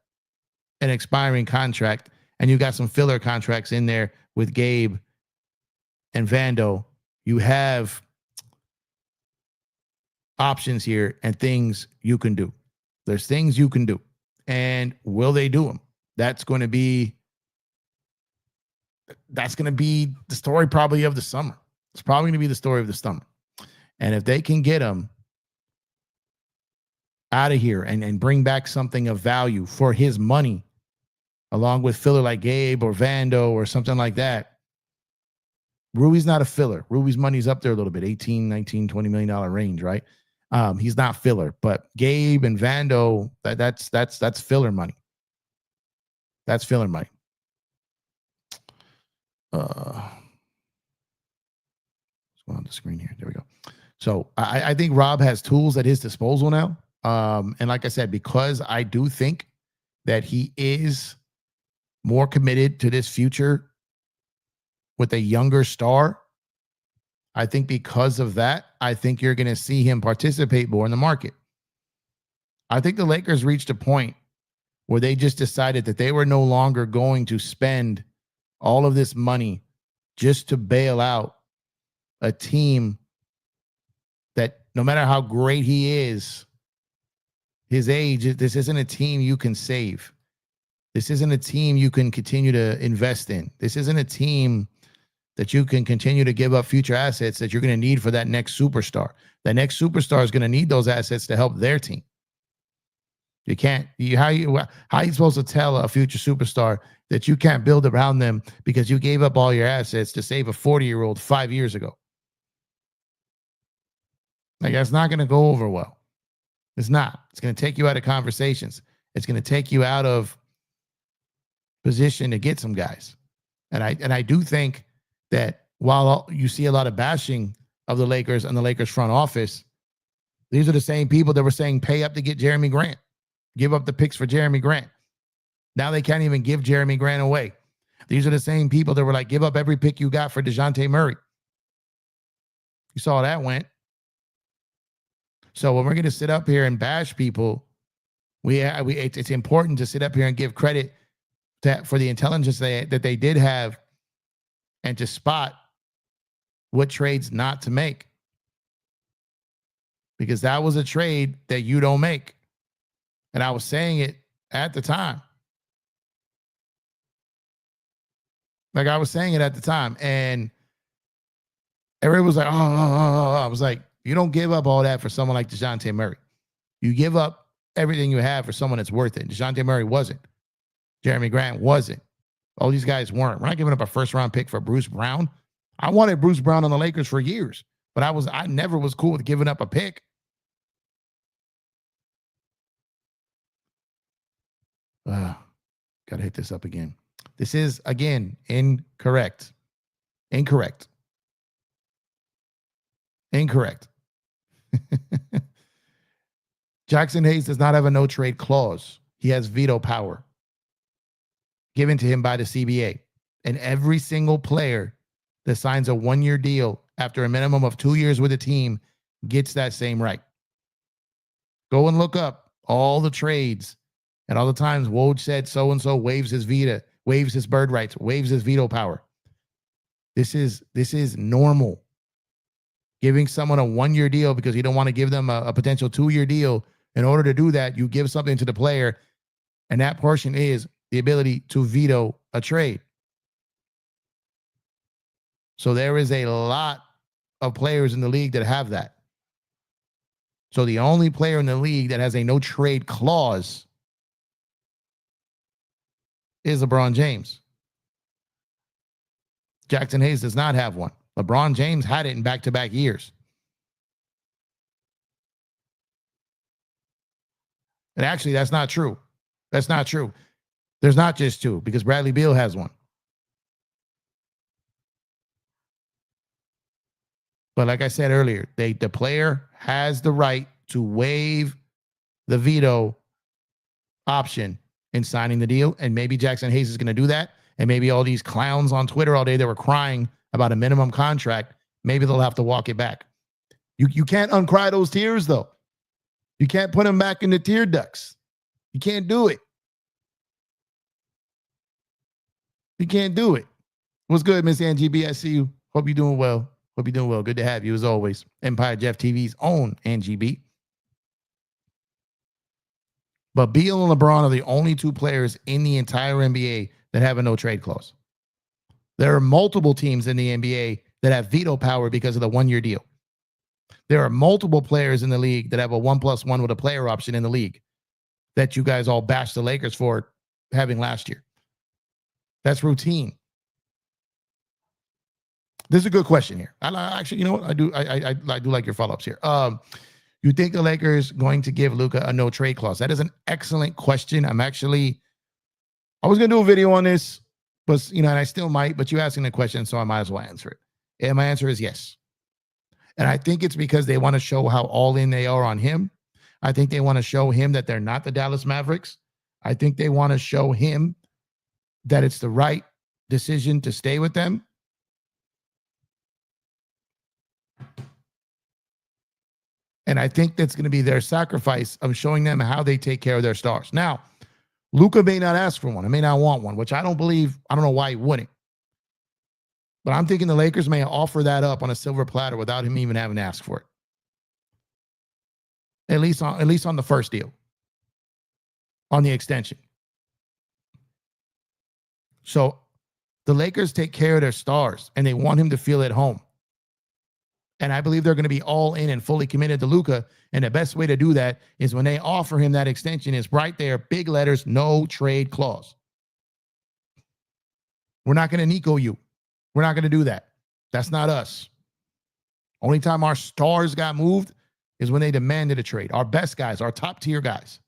an expiring contract, and you got some filler contracts in there with Gabe and Vando, you have options here and things you can do. There's things you can do. And will they do them? That's going to be the story probably of the summer. It's probably going to be the story of the summer. And if they can get them out of here and bring back something of value for his money, along with filler like Gabe or Vando or something like that, Rui's not a filler. Rui's money's up there a little bit, 18, 19, $20 million range, right? He's not filler, but Gabe and Vando, that's filler money. That's filler money. Let's go on the screen here. There we go. So I think Rob has tools at his disposal now. And like I said, because I do think that he is more committed to this future with a younger star, I think because of that, I think you're going to see him participate more in the market. I think the Lakers reached a point where they just decided that they were no longer going to spend all of this money just to bail out a team that, no matter how great he is, his age, this isn't a team you can save. This isn't a team you can continue to invest in. This isn't a team that you can continue to give up future assets that you're going to need for that next superstar. That next superstar is going to need those assets to help their team. You can't, how are you supposed to tell a future superstar that you can't build around them because you gave up all your assets to save a 40-year-old 5 years ago? Like, that's not going to go over well. It's not. It's going to take you out of conversations. It's going to take you out of position to get some guys. And I do think that while you see a lot of bashing of the Lakers and the Lakers front office, these are the same people that were saying pay up to get Jeremy Grant, give up the picks for Jeremy Grant. Now they can't even give Jeremy Grant away. These are the same people that were like, give up every pick you got for DeJounte Murray. You saw how that went. So when we're going to sit up here and bash people, it's important to sit up here and give credit for the intelligence that they did have and to spot what trades not to make. Because that was a trade that you don't make. And I was saying it at the time. Like, I was saying it at the time. And everybody was like, oh. I was like, you don't give up all that for someone like DeJounte Murray. You give up everything you have for someone that's worth it. DeJounte Murray wasn't. Jeremy Grant wasn't. All these guys weren't. We're not giving up a first-round pick for Bruce Brown. I wanted Bruce Brown on the Lakers for years, but I never was cool with giving up a pick. Gotta hit this up again. This is, again, incorrect. Incorrect. Jaxson Hayes does not have a no-trade clause. He has veto power given to him by the CBA. And every single player that signs a one-year deal after a minimum of 2 years with a team gets that same right. Go and look up all the trades and all the times Woj said so-and-so waives his veto, waives his bird rights, waives his veto power. This is normal. Giving someone a one-year deal because you don't want to give them a potential 2-year deal. In order to do that, you give something to the player, and that portion is the ability to veto a trade. So there is a lot of players in the league that have that. So the only player in the league that has a no trade clause is LeBron James. Jaxson Hayes does not have one. LeBron James had it in back-to-back years. And actually, that's not true. That's not true. There's not just two, because Bradley Beal has one. But like I said earlier, the player has the right to waive the veto option in signing the deal. And maybe Jaxson Hayes is going to do that. And maybe all these clowns on Twitter all day that were crying about a minimum contract, maybe they'll have to walk it back. You can't uncry those tears, though. You can't put them back in the tear ducts. You can't do it. You can't do it. What's good, Miss Angie B? I see you. Hope you're doing well. Hope you're doing well. Good to have you as always. Empire Jeff TV's own Angie B. But Beal and LeBron are the only two players in the entire NBA that have a no trade clause. There are multiple teams in the NBA that have veto power because of the 1-year deal. There are multiple players in the league that have a 1+1 with a player option in the league that you guys all bashed the Lakers for having last year. That's routine. This is a good question here. Actually, you know what? I do like your follow-ups here. You think the Lakers going to give Luka a no trade clause? That is an excellent question. I was going to do a video on this, but and I still might, but you're asking the question, so I might as well answer it. And my answer is yes. And I think it's because they want to show how all in they are on him. I think they want to show him that they're not the Dallas Mavericks. I think they want to show him that it's the right decision to stay with them. And I think that's going to be their sacrifice of showing them how they take care of their stars. Now, Luka may not ask for one. I may not want one, which I don't know why he wouldn't. But I'm thinking the Lakers may offer that up on a silver platter without him even having to ask for it. At least on the first deal. On the extension. So the Lakers take care of their stars and they want him to feel at home. And I believe they're going to be all in and fully committed to Luka. And the best way to do that is when they offer him that extension is right there, big letters, no trade clause. We're not going to Nico you. We're not going to do that. That's not us. Only time our stars got moved is when they demanded a trade. Our best guys, our top tier guys.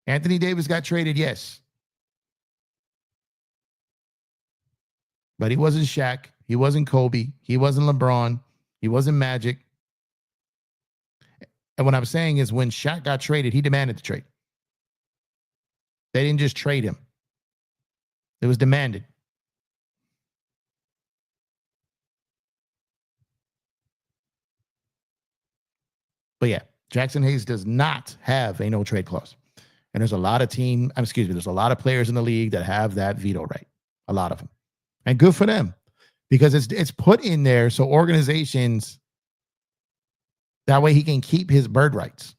Anthony Davis got traded, yes. But he wasn't Shaq. He wasn't Kobe. He wasn't LeBron. He wasn't Magic. And what I'm saying is when Shaq got traded, he demanded the trade. They didn't just trade him. It was demanded. But yeah, Jaxson Hayes does not have a no trade clause. And there's a lot of there's a lot of players in the league that have that veto right. A lot of them. And good for them. Because it's put in there so organizations, that way he can keep his bird rights.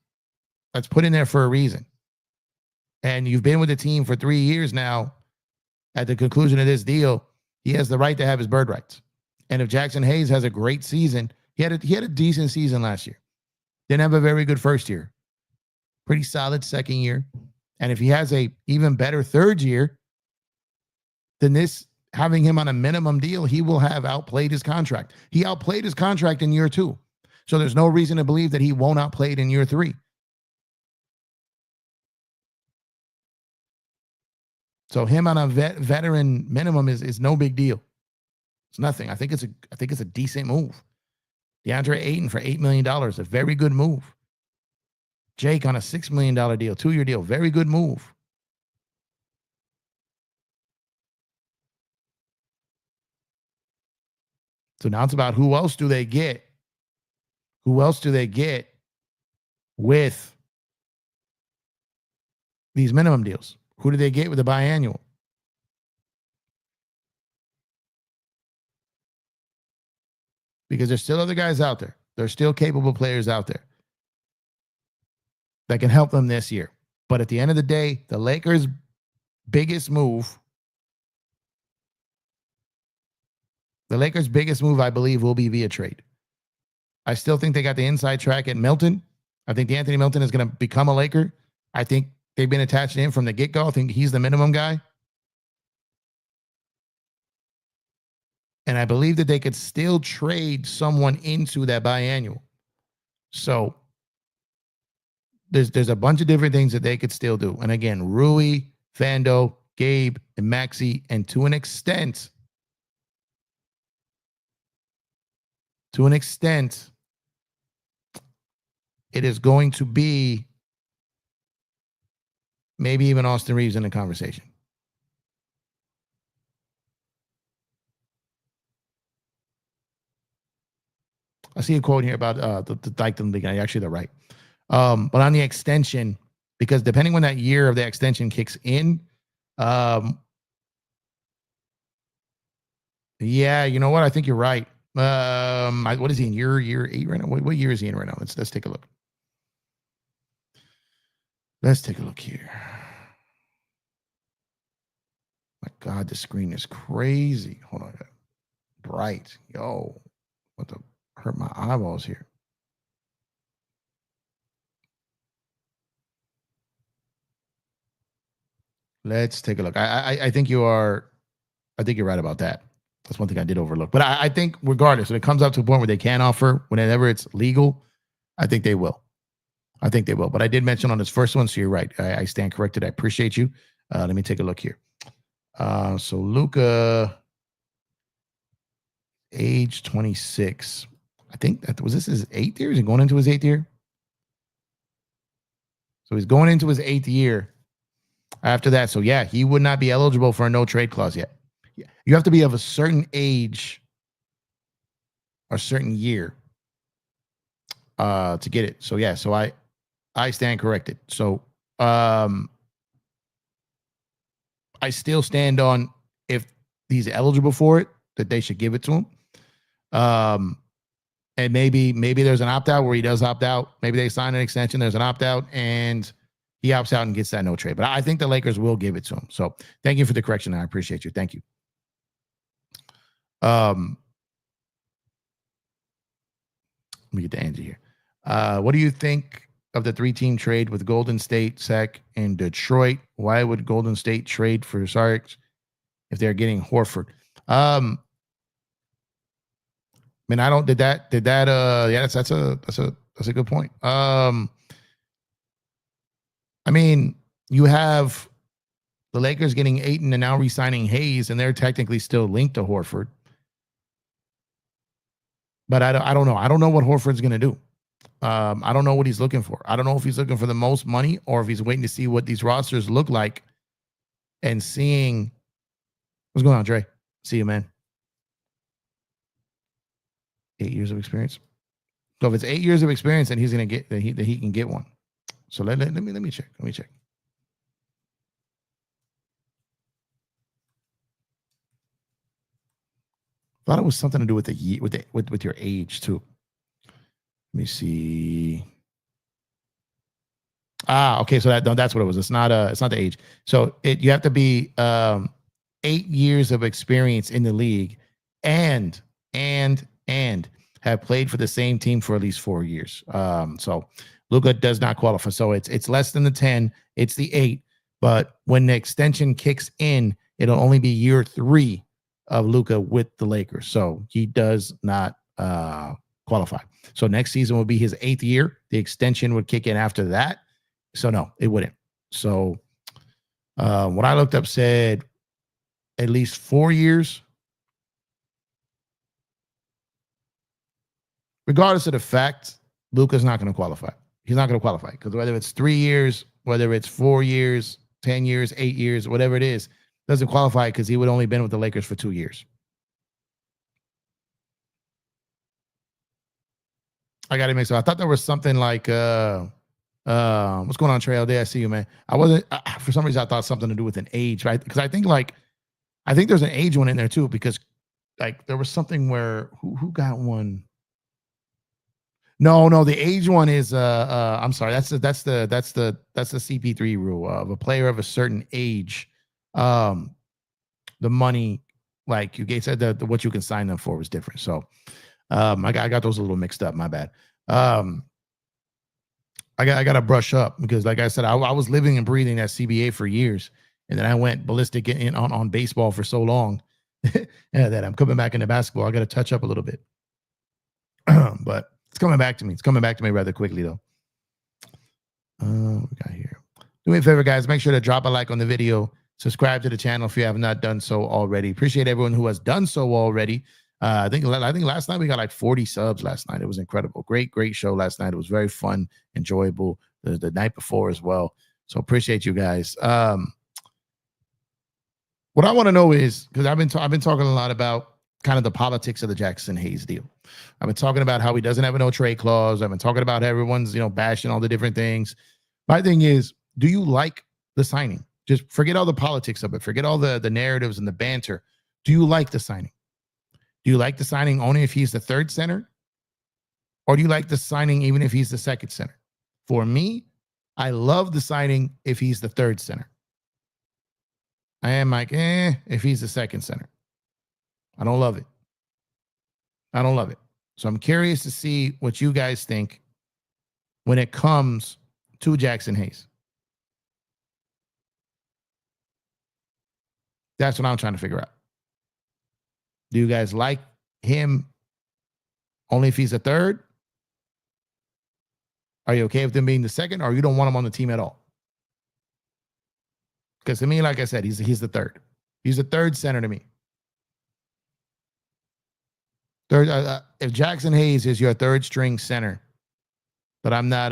That's put in there for a reason. And you've been with the team for 3 years now. At the conclusion of this deal, he has the right to have his bird rights. And if Jaxson Hayes has a great season, he had a decent season last year. Didn't have a very good first year. Pretty solid second year. And if he has a even better third year, then having him on a minimum deal, he will have outplayed his contract. He outplayed his contract in year 2. So there's no reason to believe that he won't outplay it in year 3. So him on a veteran minimum is no big deal. It's nothing. I think it's a decent move. DeAndre Ayton for $8 million, a very good move. Jake on a $6 million deal, 2-year deal, very good move. So now it's about who else do they get? Who else do they get with these minimum deals? Who do they get with the biannual? Because there's still other guys out there. There's still capable players out there that can help them this year. But at the end of the day, the Lakers' biggest move, I believe, will be via trade. I still think they got the inside track at Milton. I think Anthony Milton is going to become a Laker. I think they've been attached to him from the get-go. I think he's the minimum guy. And I believe that they could still trade someone into that biannual. So there's a bunch of different things that they could still do. And again, Rui, Fando, Gabe, and Maxey, and to an extent, it is going to be maybe even Austin Reeves in the conversation. I see a quote here about the Dyketon League. Actually, they're right. But on the extension, because depending when that year of the extension kicks in, Yeah, you know what? I think you're right. What is he in year 8 right now? What year is he in right now? Let's take a look. Let's take a look here. My God, the screen is crazy. Hold on. Bright. Yo, what the hurt my eyeballs here. Let's take a look. I think you are. I think you're right about that. That's one thing I did overlook. But I think regardless, when it comes up to a point where they can offer, whenever it's legal, I think they will. I think they will. But I did mention on this first one, so you're right. I stand corrected. I appreciate you. Let me take a look here. So Luka, age 26. I think that was this his 8th year? Is he going into his 8th year? So he's going into his 8th year after that. So yeah, he would not be eligible for a no trade clause yet. You have to be of a certain age or certain year to get it. So yeah, so I stand corrected. So I still stand on, if he's eligible for it, that they should give it to him. And maybe there's an opt out where he does opt out. Maybe they sign an extension. There's an opt out and he opts out and gets that no trade. But I think the Lakers will give it to him. So thank you for the correction. I appreciate you. Thank you. Let me get to Angie here. What do you think of the 3-team trade with Golden State, Sec, and Detroit? Why would Golden State trade for Sarks if they're getting Horford? I mean, I don't did that yeah, that's a good point. I mean, you have the Lakers getting Ayton and now re-signing Hayes, and they're technically still linked to Horford. But I don't know. I don't know what Horford's going to do. I don't know what he's looking for. I don't know if he's looking for the most money or if he's waiting to see what these rosters look like and seeing what's going on, Dre. See you, man. 8 years of experience. So if it's 8 years of experience, then he's going to get that he can get one. So let me check. Let me check. Thought it was something to do with the with your age too. Let me see. Okay. So that's what it was. It's not the age. So you have to be 8 years of experience in the league and have played for the same team for at least 4 years. So Luka does not qualify. So it's less than the 10. It's the 8. But when the extension kicks in, it'll only be year 3 of Luka with the Lakers. So he does not qualify. So next season will be his 8th year. The extension would kick in after that. So no, it wouldn't. So what I looked up said at least 4 years. Regardless of the fact, Luka's not going to qualify. He's not going to qualify because whether it's 3 years, whether it's 4 years, 10 years, 8 years, whatever it is, doesn't qualify because he would only been with the Lakers for 2 years. I got it mixed up. I thought there was something like, what's going on, Trail Day? I see you, man. I wasn't, for some reason, I thought something to do with an age, right? Because I think there's an age one in there too, because like there was something where who got one? No, the age one is I'm sorry, that's the CP3 rule of a player of a certain age. The money, like you said, that what you can sign them for was different. So I got those a little mixed up. My bad. I got to brush up because, like I said, I was living and breathing that CBA for years, and then I went ballistic on baseball for so long that I'm coming back into basketball. I got to touch up a little bit, but it's coming back to me. It's coming back to me rather quickly, though. We got here. Do me a favor, guys. Make sure to drop a like on the video. Subscribe to the channel if you have not done so already. Appreciate everyone who has done so already. I think last night we got like 40 subs last night. It was incredible. Great show last night. It was very fun, enjoyable. The night before as well. So appreciate you guys. What I want to know is, because I've been talking a lot about kind of the politics of the Jaxson Hayes deal. I've been talking about how he doesn't have a no trade clause. I've been talking about how everyone's, bashing all the different things. My thing is, do you like the signing? Just forget all the politics of it. Forget all the narratives and the banter. Do you like the signing? Do you like the signing only if he's the third center? Or do you like the signing even if he's the second center? For me, I love the signing if he's the third center. I am like, if he's the second center. I don't love it. I don't love it. So I'm curious to see what you guys think when it comes to Jaxson Hayes. That's what I'm trying to figure out. Do you guys like him only if he's a third? Are you okay with him being the second, or you don't want him on the team at all? Because to me, like I said, he's the third. He's the third center to me. Third, if Jaxson Hayes is your third string center, but I'm not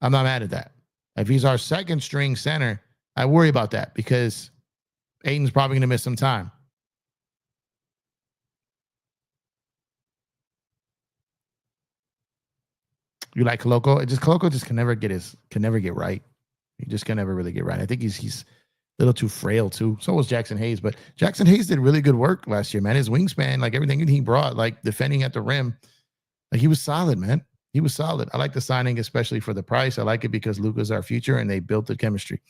mad at that. If he's our second string center, I worry about that because Ayton's probably going to miss some time. You like Koloko just can never get right. He just can never really get right. I think he's a little too frail too. So was Jaxson Hayes, but Jaxson Hayes did really good work last year, man. His wingspan, like everything he brought, like defending at the rim, like he was solid, man. He was solid. I like the signing, especially for the price. I like it because Luka's our future, and they built the chemistry.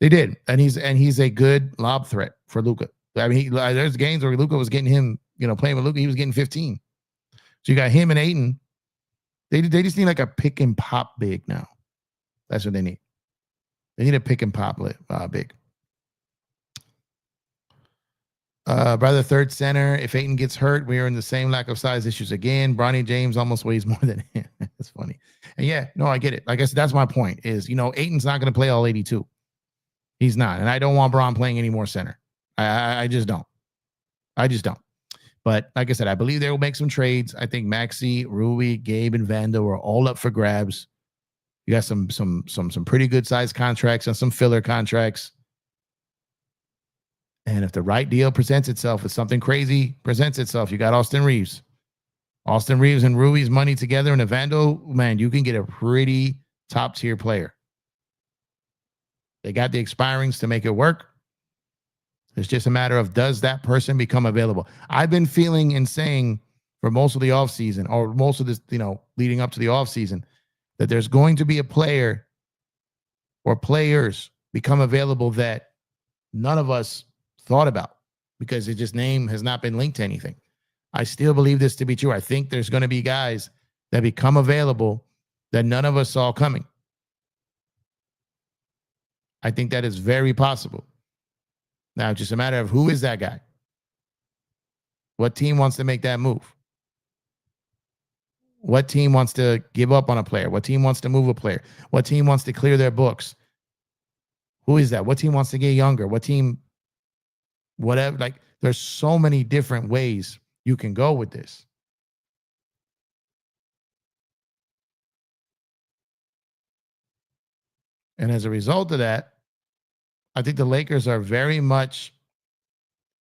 They did, and he's a good lob threat for Luka. I mean, there's games where Luka was getting him, playing with Luka, he was getting 15. So you got him and Ayton. They just need like a pick and pop big now. That's what they need. They need a pick and pop big. Brother, third center. If Ayton gets hurt, we are in the same lack of size issues again. Bronny James almost weighs more than him. That's funny. And yeah, no, I get it. Like I said, that's my point is, Ayton's not going to play all 82. He's not. And I don't want Bron playing any more center. I just don't. But like I said, I believe they will make some trades. I think Maxey, Rui, Gabe, and Vando are all up for grabs. You got some pretty good sized contracts and some filler contracts. And if the right deal presents itself, if something crazy presents itself, you got Austin Reeves. Austin Reeves and Rui's money together and Vando, man, you can get a pretty top tier player. They got the expirings to make it work. It's just a matter of, does that person become available? I've been feeling and saying for most of the offseason, or most of this, leading up to the offseason, that there's going to be a player or players become available that none of us thought about because name has not been linked to anything. I still believe this to be true. I think there's going to be guys that become available that none of us saw coming. I think that is very possible. Now, it's just a matter of who is that guy? What team wants to make that move? What team wants to give up on a player? What team wants to move a player? What team wants to clear their books? Who is that? What team wants to get younger? What team, whatever. Like, there's so many different ways you can go with this. And as a result of that, I think the Lakers are very much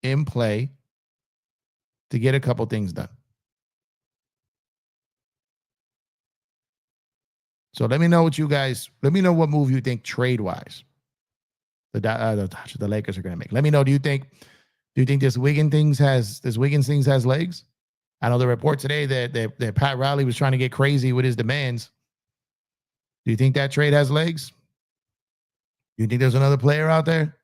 in play to get a couple things done. So let me know what move you think trade-wise the Lakers are going to make. Let me know, do you think this Wiggins things has legs? I know the report today that Pat Riley was trying to get crazy with his demands. Do you think that trade has legs? Do you think there's another player out there?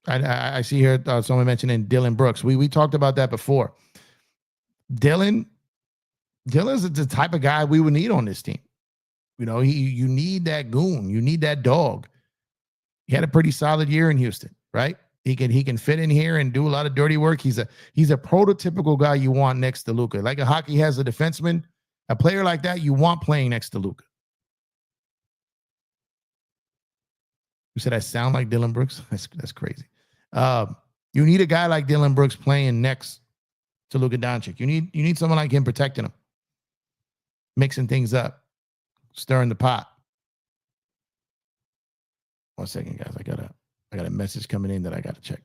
I see here someone mentioning Dylan Brooks. We talked about that before. Dylan's the type of guy we would need on this team. You need that goon. You need that dog. He had a pretty solid year in Houston, right? He can fit in here and do a lot of dirty work. He's a prototypical guy you want next to Luka. Like a hockey has a defenseman, a player like that you want playing next to Luka. You said I sound like Dylan Brooks? That's crazy. You need a guy like Dylan Brooks playing next to Luka Donic. You need someone like him protecting him, mixing things up, stirring the pot. 1 second, guys. I got a message coming in that I got to check.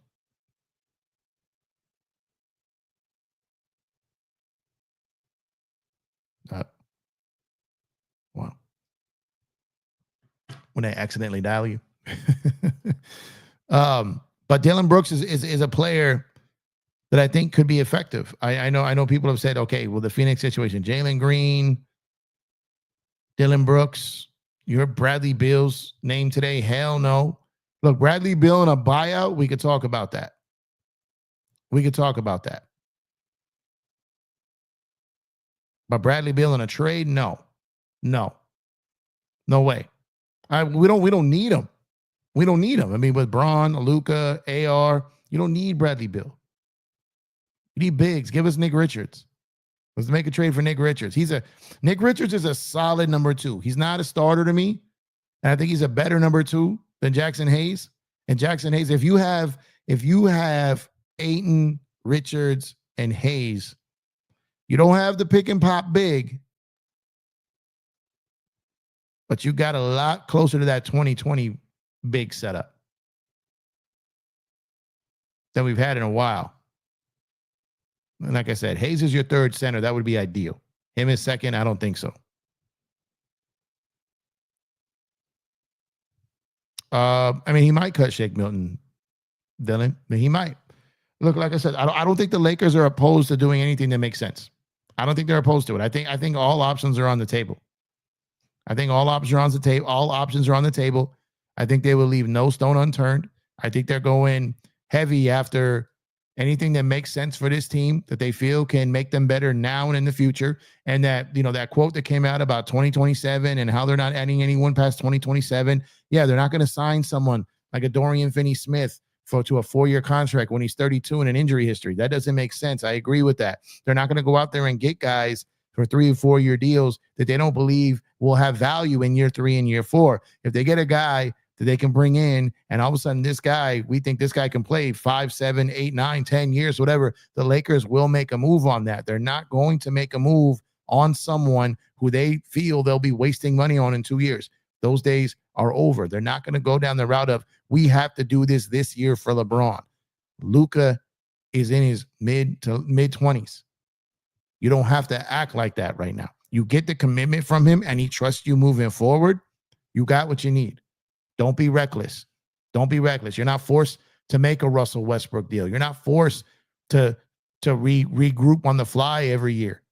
Wow. When they accidentally dial you. But Dylan Brooks is a player that I think could be effective. I know people have said, okay, well, the Phoenix situation, Jalen Green, Dylan Brooks, you're Bradley Beal's name today. Hell no. Look, Bradley Beal in a buyout, we could talk about that. We could talk about that. But Bradley Beal in a trade, no. No way. We don't need him. We don't need him. I mean, with Braun, Luka, AR, you don't need Bradley Beal. You need bigs. Give us Nick Richards. Let's make a trade for Nick Richards. Nick Richards is a solid number 2. He's not a starter to me. And I think he's a better number 2 than Jaxson Hayes. And Jaxson Hayes, if you have Ayton, Richards, and Hayes, you don't have the pick and pop big, but you got a lot closer to that 2020 big setup than we've had in a while. And like I said, Hayes is your third center. That would be ideal. Him is second. I don't think so. I mean, he might cut Shake Milton, Dylan. I mean, he might. Look, like I said, I don't think the Lakers are opposed to doing anything that makes sense. I don't think they're opposed to it. I think all options are on the table. I think all options are on the table. All options are on the table. I think they will leave no stone unturned. I think they're going heavy after anything that makes sense for this team that they feel can make them better now and in the future. And that, that quote that came out about 2027 and how they're not adding anyone past 2027. Yeah, they're not going to sign someone like a Dorian Finney-Smith to a 4-year contract when he's 32 and an injury history. That doesn't make sense. I agree with that. They're not going to go out there and get guys for 3 or 4 year deals that they don't believe will have value in year 3 and year 4. If they get a guy that they can bring in, and all of a sudden we think this guy can play 5, 7, 8, 9, 10 years, whatever, the Lakers will make a move on that. They're not going to make a move on someone who they feel they'll be wasting money on in 2 years. Those days are over. They're not going to go down the route of, we have to do this year for LeBron. Luka is in his mid 20s. You don't have to act like that right now. You get the commitment from him and he trusts you moving forward. You got what you need. Don't be reckless. Don't be reckless. You're not forced to make a Russell Westbrook deal. You're not forced to regroup on the fly every year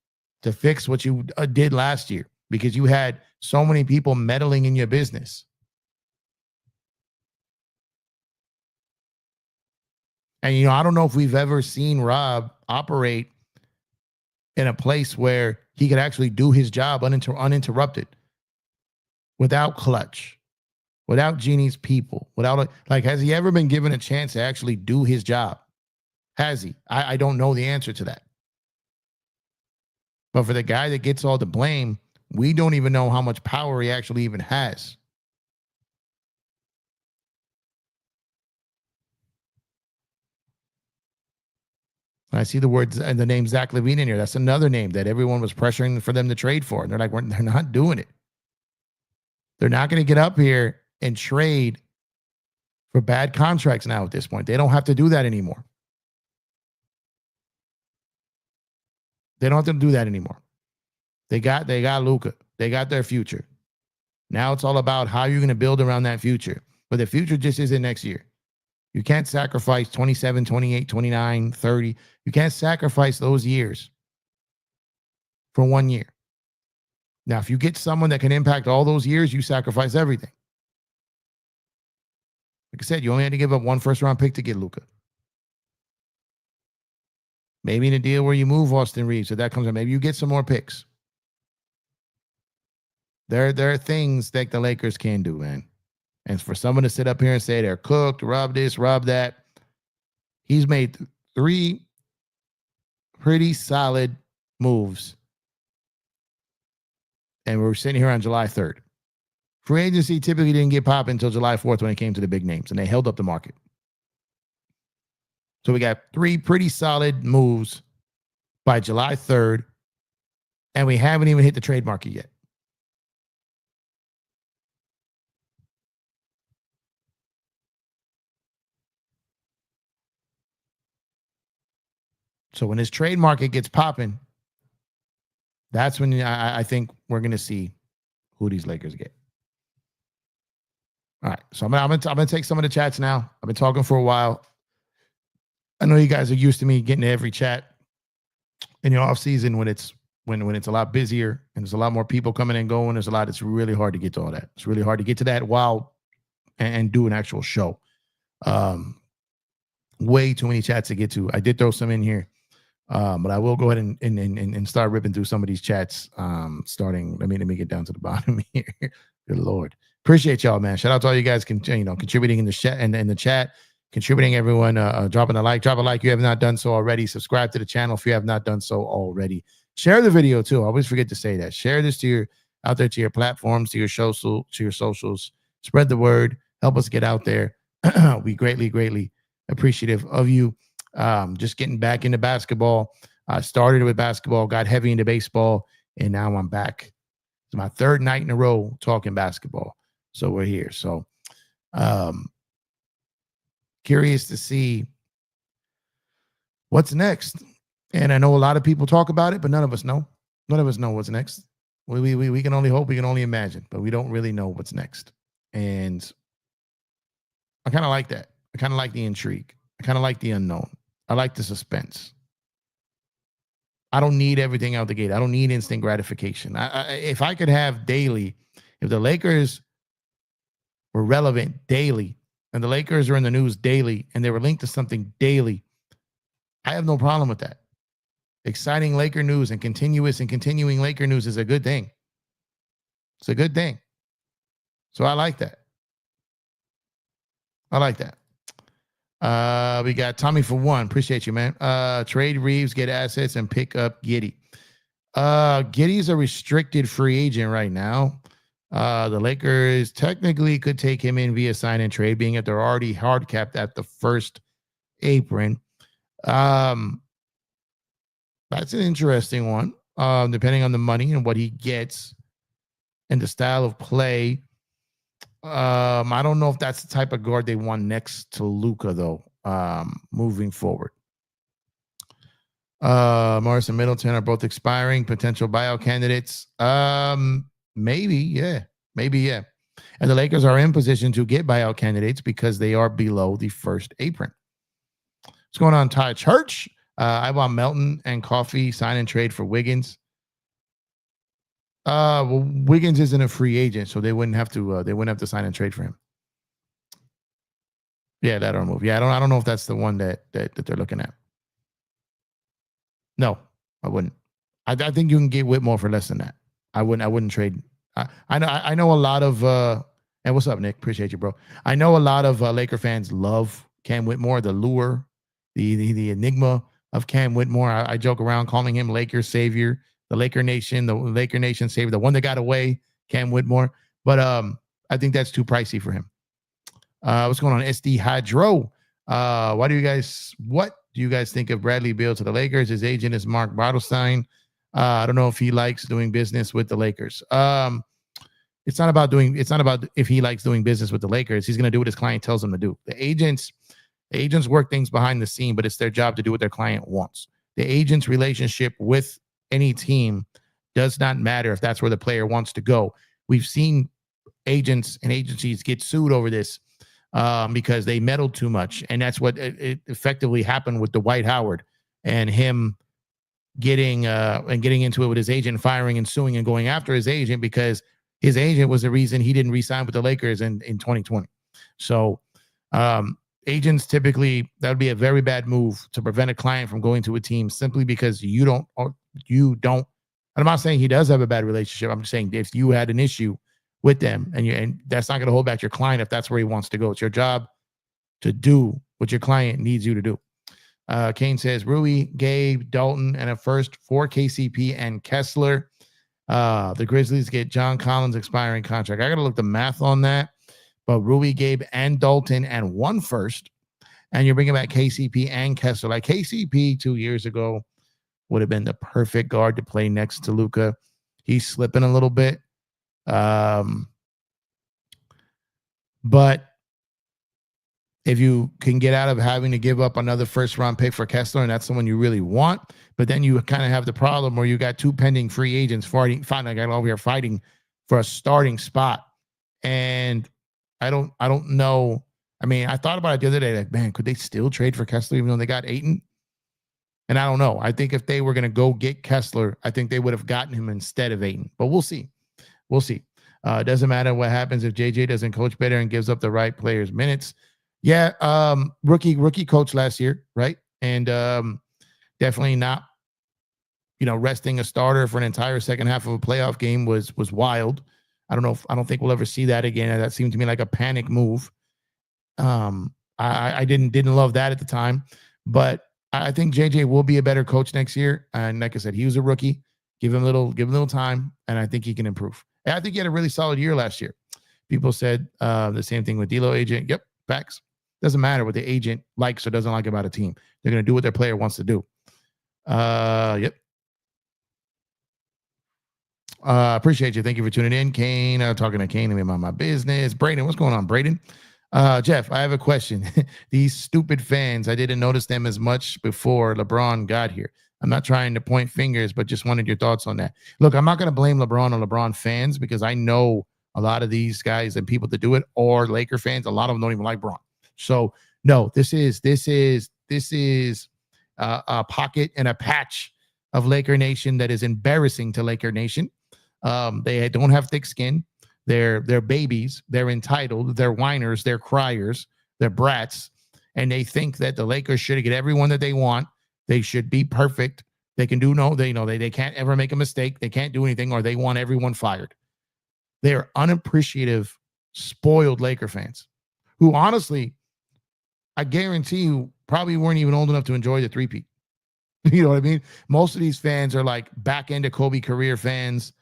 to fix what you did last year because you had so many people meddling in your business. And, I don't know if we've ever seen Rob operate in a place where he could actually do his job uninterrupted without clutch. Without Genie's people, has he ever been given a chance to actually do his job? Has he? I don't know the answer to that. But for the guy that gets all the blame, we don't even know how much power he actually even has. I see the words and the name Zach LaVine in here. That's another name that everyone was pressuring for them to trade for. And they're like, they're not doing it. They're not going to get up here and trade for bad contracts now at this point. They don't have to do that anymore. They don't have to do that anymore. They got Luka. They got their future. Now it's all about how you're going to build around that future. But the future just isn't next year. You can't sacrifice 27, 28, 29, 30. You can't sacrifice those years for 1 year. Now, if you get someone that can impact all those years, you sacrifice everything. Like I said, you only had to give up 1 first-round pick to get Luka. Maybe in a deal where you move Austin Reeves, so that comes in. Maybe you get some more picks. There are things that the Lakers can do, man. And for someone to sit up here and say they're cooked, rob this, rob that, he's made 3 pretty solid moves. And we're sitting here on July 3rd. Free agency typically didn't get popping until July 4th when it came to the big names, and they held up the market. So we got 3 pretty solid moves by July 3rd, and we haven't even hit the trade market yet. So when this trade market gets popping, that's when I think we're going to see who these Lakers get. All right. So I'm gonna take some of the chats now. I've been talking for a while. I know you guys are used to me getting to every chat in the off season when it's a lot busier and there's a lot more people coming and going. There's a lot. It's really hard to get to all that. It's really hard to get to that while and do an actual show. Way too many chats to get to. I did throw some in here, but I will go ahead and start ripping through some of these chats. Starting. Let me get down to the bottom here. Good Lord. Appreciate y'all, man. Shout out to all you guys contributing in the chat and in the chat, contributing everyone, dropping a like. Drop a like if you have not done so already. Subscribe to the channel if you have not done so already. Share the video too. I always forget to say that. Share this to your platforms, to your socials. Spread the word. Help us get out there. We greatly appreciative of you. Just getting back into basketball. I started with basketball, got heavy into baseball, and now I'm back. It's my third night in a row talking basketball. So we're here. So curious to see what's next. And I know a lot of people talk about it, but none of us know. None of us know what's next. We can only hope, we can only imagine, but we don't really know what's next. And I kind of like that. I kind of like the intrigue. I kind of like the unknown. I like the suspense. I don't need everything out the gate. I don't need instant gratification. If I could have daily, if the Lakers were relevant daily and the Lakers are in the news daily and they were linked to something daily, I have no problem with that. Exciting Laker news and continuing Laker news is a good thing. It's a good thing. So I like that. I like that. We got Tommy for one. Appreciate you, man. Trade Reeves, get assets, and pick up Giddey. Giddey's a restricted free agent right now. The Lakers technically could take him in via sign and trade, being that they're already hard capped at the first apron. That's an interesting one. Depending on the money and what he gets and the style of play. I don't know if that's the type of guard they want next to Luka, though, moving forward. Morris and Middleton are both expiring, potential buyout candidates. Maybe, yeah. And the Lakers are in position to get buyout candidates because they are below the first apron. What's going on, Ty Church? I want Melton and Coffee sign and trade for Wiggins. Well, Wiggins isn't a free agent, so they wouldn't have to sign and trade for him. Yeah, lateral move. Yeah, I don't know if that's the one that they're looking at. No, I wouldn't. I think you can get Whitmore for less than that. I wouldn't trade. I know a lot of and what's up, Nick? Appreciate you, bro. I know a lot of Laker fans love Cam Whitmore, the lure, the enigma of Cam Whitmore. I joke around calling him Lakers savior, the Laker Nation savior, the one that got away, Cam Whitmore. But I think that's too pricey for him. What's going on, SD Hydro? What do you guys think of Bradley Beal to the Lakers? His agent is Mark Bartelstein. I don't know if he likes doing business with the Lakers. It's not about if he likes doing business with the Lakers. He's going to do what his client tells him to do. The agents work things behind the scene, but it's their job to do what their client wants. The agent's relationship with any team does not matter if that's where the player wants to go. We've seen agents and agencies get sued over this because they meddled too much. And that's what it effectively happened with Dwight Howard and him getting into it with his agent, firing and suing and going after his agent because his agent was the reason he didn't re-sign with the Lakers in 2020. So agents typically, that would be a very bad move to prevent a client from going to a team simply because you don't. I'm not saying he does have a bad relationship. I'm just saying if you had an issue with them and that's not going to hold back your client if that's where he wants to go. It's your job to do what your client needs you to do. Kane says Rui, Gabe, Dalton, and a first for KCP and Kessler. The Grizzlies get John Collins expiring contract. I got to look the math on that. But Rui, Gabe, and Dalton, and one first. And you're bringing back KCP and Kessler. Like KCP 2 years ago would have been the perfect guard to play next to Luka. He's slipping a little bit. But if you can get out of having to give up another first-round pick for Kessler, and that's someone you really want, but then you kind of have the problem where you got two pending free agents fighting for a starting spot. And I don't know. I mean, I thought about it the other day, like, man, could they still trade for Kessler even though they got Ayton? And I don't know. I think if they were going to go get Kessler, I think they would have gotten him instead of Ayton. But we'll see. We'll see. It doesn't matter what happens if JJ doesn't coach better and gives up the right players minutes. Yeah, rookie coach last year, right? And definitely not, resting a starter for an entire second half of a playoff game was wild. I don't think we'll ever see that again. That seemed to me like a panic move. I didn't love that at the time, but I think JJ will be a better coach next year. And like I said, he was a rookie. Give him a little time, and I think he can improve. And I think he had a really solid year last year. People said the same thing with D'Lo agent. Yep, facts. Doesn't matter what the agent likes or doesn't like about a team. They're going to do what their player wants to do. Yep. Appreciate you. Thank you for tuning in. Kane, talking to Kane about my business. Braden, what's going on, Braden? Jeff, I have a question. These stupid fans, I didn't notice them as much before LeBron got here. I'm not trying to point fingers, but just wanted your thoughts on that. Look, I'm not going to blame LeBron or LeBron fans because I know a lot of these guys and people that do it are Laker fans. A lot of them don't even like Bron. So no, this is a pocket and a patch of Laker Nation that is embarrassing to Laker Nation. They don't have thick skin. They're babies. They're entitled. They're whiners. They're criers. They're brats. And they think that the Lakers should get everyone that they want. They should be perfect. They can do they can't ever make a mistake. They can't do anything, or they want everyone fired. They are unappreciative, spoiled Laker fans who, honestly, I guarantee you probably weren't even old enough to enjoy the three-peat. You know what I mean? Most of these fans are like back end of Kobe career fans.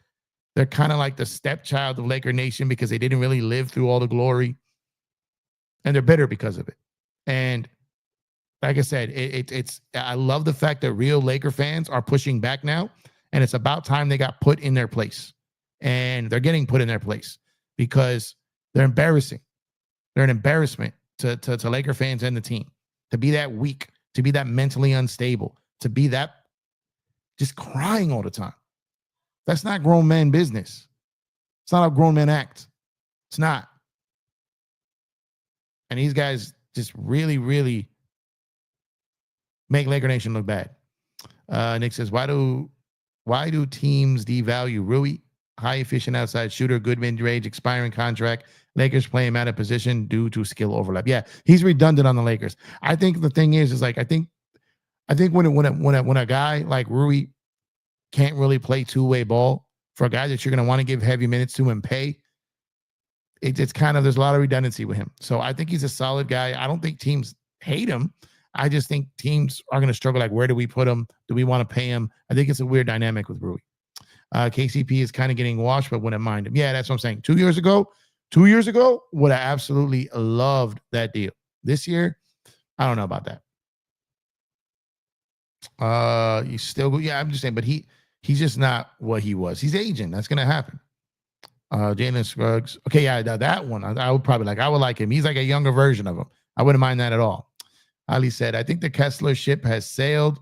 They're kind of like the stepchild of Laker Nation because they didn't really live through all the glory. And they're bitter because of it. And like I said, I love the fact that real Laker fans are pushing back now. And it's about time they got put in their place. And they're getting put in their place because they're embarrassing. They're an embarrassment to Laker fans and the team. To be that weak, to be that mentally unstable, to be that just crying all the time. That's not grown man business. It's not a grown man act. It's not. And these guys just really, really make Laker Nation look bad. Nick says, why do teams devalue Rui? High efficient outside shooter, good mid-range, expiring contract. Lakers play him out of position due to skill overlap. Yeah, he's redundant on the Lakers. I think the thing is like I think when a guy like Rui can't really play two-way ball, for a guy that you're going to want to give heavy minutes to and pay, it's kind of, there's a lot of redundancy with him. So I think he's a solid guy. I don't think teams hate him. I just think teams are going to struggle. Like, where do we put him? Do we want to pay him? I think it's a weird dynamic with Rui. KCP is kind of getting washed, but wouldn't mind him. Yeah, that's what I'm saying. 2 years ago, would have absolutely loved that deal. This year, I don't know about that. He's still, yeah, I'm just saying, but he's just not what he was. He's aging. That's going to happen. Jalen Scruggs. Okay, yeah, that one. I would like him. He's like a younger version of him. I wouldn't mind that at all. Ali said, I think the Kessler ship has sailed.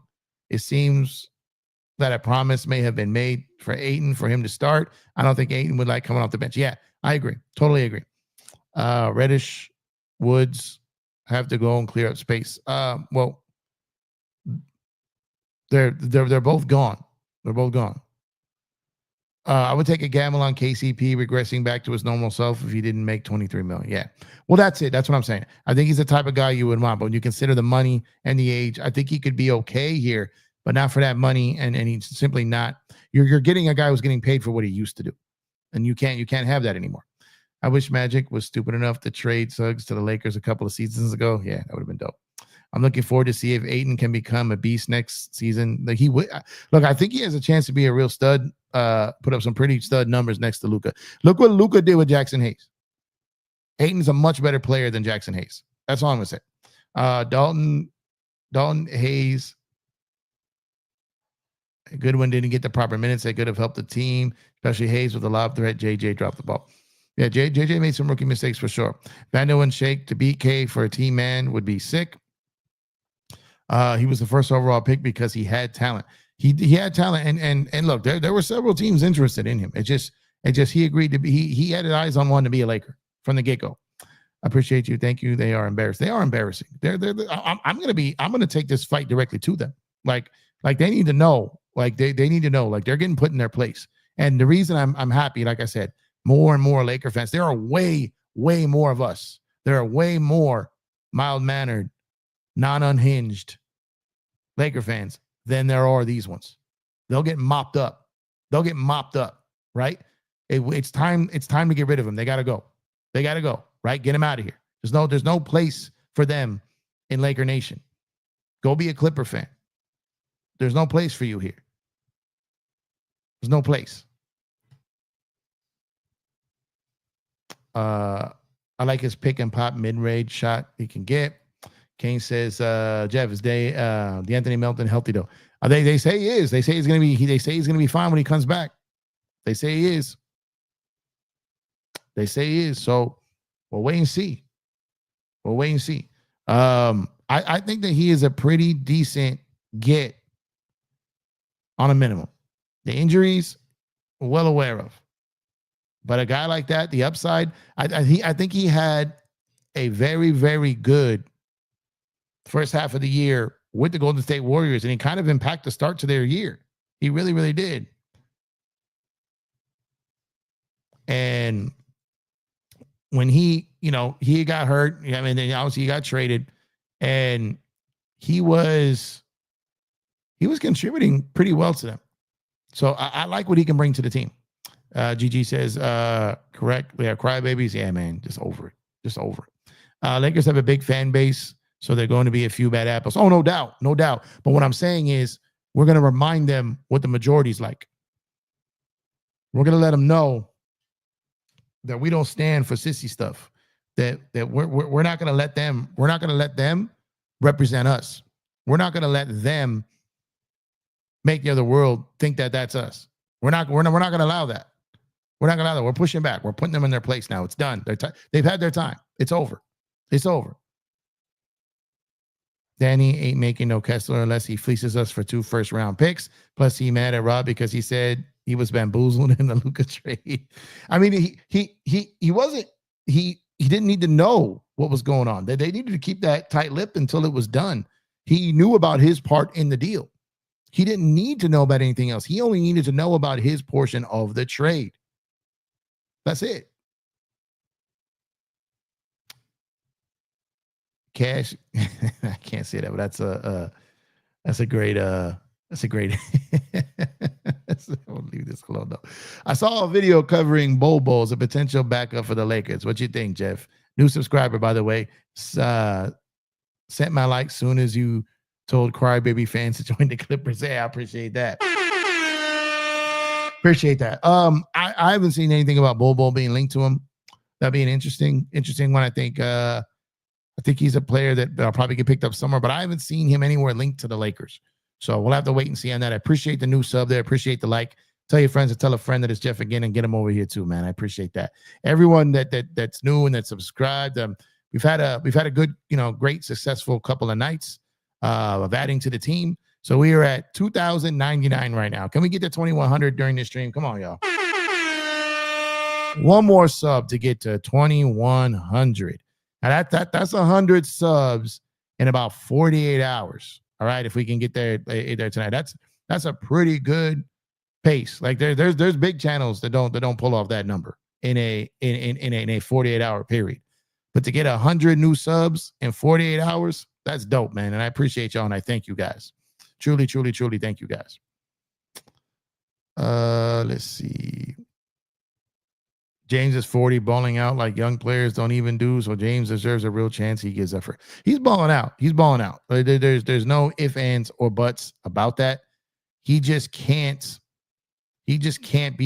It seems that a promise may have been made for Ayton for him to start. I don't think Ayton would like coming off the bench. Yeah, I agree. Totally agree. Reddish, Woods have to go and clear up space. Well, they're both gone. They're both gone. I would take a gamble on KCP regressing back to his normal self if he didn't make 23 million. Yeah. Well, that's it. That's what I'm saying. I think he's the type of guy you would want, but when you consider the money and the age, I think he could be okay here, but not for that money. And he's simply not. You're getting a guy who's getting paid for what he used to do. And you can't have that anymore. I wish Magic was stupid enough to trade Suggs to the Lakers a couple of seasons ago. Yeah, that would have been dope. I'm looking forward to see if Ayton can become a beast next season. Like I think he has a chance to be a real stud. Put up some pretty stud numbers next to Luka. Look what Luka did with Jaxson Hayes. Ayton's a much better player than Jaxson Hayes. That's all I'm gonna say. Dalton Hayes. Goodwin didn't get the proper minutes that could have helped the team, especially Hayes with a lob threat. JJ dropped the ball. Yeah, JJ made some rookie mistakes for sure. Vando and Shake to beat K for a team man would be sick. He was the first overall pick because he had talent. He had talent, and look, there were several teams interested in him. It just he agreed to be. He had his eyes on one to be a Laker from the get-go. I appreciate you. Thank you. They are embarrassed. They are embarrassing. I'm gonna take this fight directly to them. Like they need to know. Like they need to know. Like they're getting put in their place. And the reason I'm happy, like I said, more and more Laker fans. There are way more of us. There are way more mild-mannered, non-unhinged Laker fans than there are these ones. They'll get mopped up. Right? It's time to get rid of them. They gotta go. Right? Get them out of here. There's no place for them in Laker Nation. Go be a Clipper fan. There's no place for you here. There's no place. I like his pick and pop mid-range shot he can get. Kane says, Jeff, is the Anthony Melton healthy though? They say he is. They say he's gonna be fine when he comes back. They say he is. So we'll wait and see. I think that he is a pretty decent get on a minimum. The injuries, well aware of. But a guy like that, the upside, I think he had a very, very good first half of the year with the Golden State Warriors, and he kind of impacted the start to their year. He really, really did. And when he got hurt, I mean, then obviously he got traded, and he was contributing pretty well to them. So I like what he can bring to the team. GG says, correct. We have crybabies. Yeah, man, just over it. Lakers have a big fan base, so they're going to be a few bad apples. Oh, no doubt. But what I'm saying is we're going to remind them what the majority's like. We're going to let them know that we don't stand for sissy stuff. That we're not going to let them. We're not going to let them represent us. We're not going to let them make the other world think that that's us. We're not going to allow that. We're not going to allow that. We're pushing back. We're putting them in their place now. It's done. They've had their time. It's over. Danny ain't making no Kessler unless he fleeces us for 2 first-round picks. Plus, he mad at Rob because he said he was bamboozled in the Luka trade. I mean, he wasn't. He didn't need to know what was going on. They needed to keep that tight-lipped until it was done. He knew about his part in the deal. He didn't need to know about anything else. He only needed to know about his portion of the trade. That's it. Cash. I can't say that, but that's a great I'll leave this alone though. I saw a video covering Bobo as a potential backup for the Lakers. What you think, Jeff? New subscriber, by the way. Sent my like soon as you told crybaby fans to join the Clippers. Yeah, I appreciate that. I haven't seen anything about Bobo being linked to him. That'd be an interesting one. I think he's a player that I'll probably get picked up somewhere, but I haven't seen him anywhere linked to the Lakers. So we'll have to wait and see on that. I appreciate the new sub there. Appreciate the like. Tell your friends to tell a friend that it's Jeff again and get him over here too, man. I appreciate that. Everyone that's new and that subscribed. We've had a good, great, successful couple of nights of adding to the team. So we are at 2,099 right now. Can we get to 2,100 during this stream? Come on, y'all. One more sub to get to 2,100. Now that's 100 subs in about 48 hours. All right, if we can get there tonight, that's a pretty good pace. Like there's big channels that don't pull off that number in a 48-hour period. But to get 100 new subs in 48 hours, that's dope, man. And I appreciate y'all and I thank you guys. Truly, truly, truly thank you guys. Let's see. James is 40, balling out like young players don't even do. So James deserves a real chance. He gives effort. He's balling out. There's no ifs, ands, or buts about that. He just can't be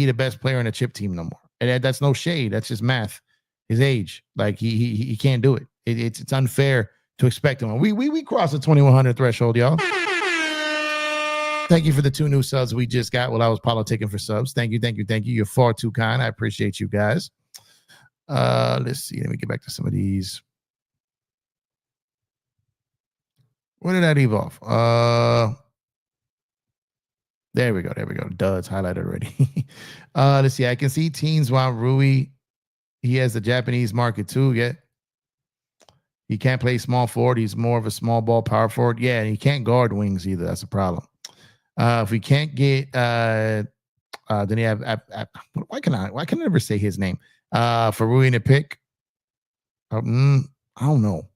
the best player on a chip team no more. And that's no shade. That's just math. His age, like he can't do it. It's unfair to expect him. We crossed the 2,100 threshold, y'all. Thank you for the 2 new subs we just got while I was politicking for subs. Thank you. You're far too kind. I appreciate you guys. Let's see. Let me get back to some of these. Where did I leave off? There we go. Duds highlighted already. Let's see. I can see teams want Rui. He has the Japanese market too. Yeah. He can't play small forward. He's more of a small ball power forward. Yeah, and he can't guard wings either. That's a problem. If we can't get then he have why can I never say his name? For Rui to pick. I don't know.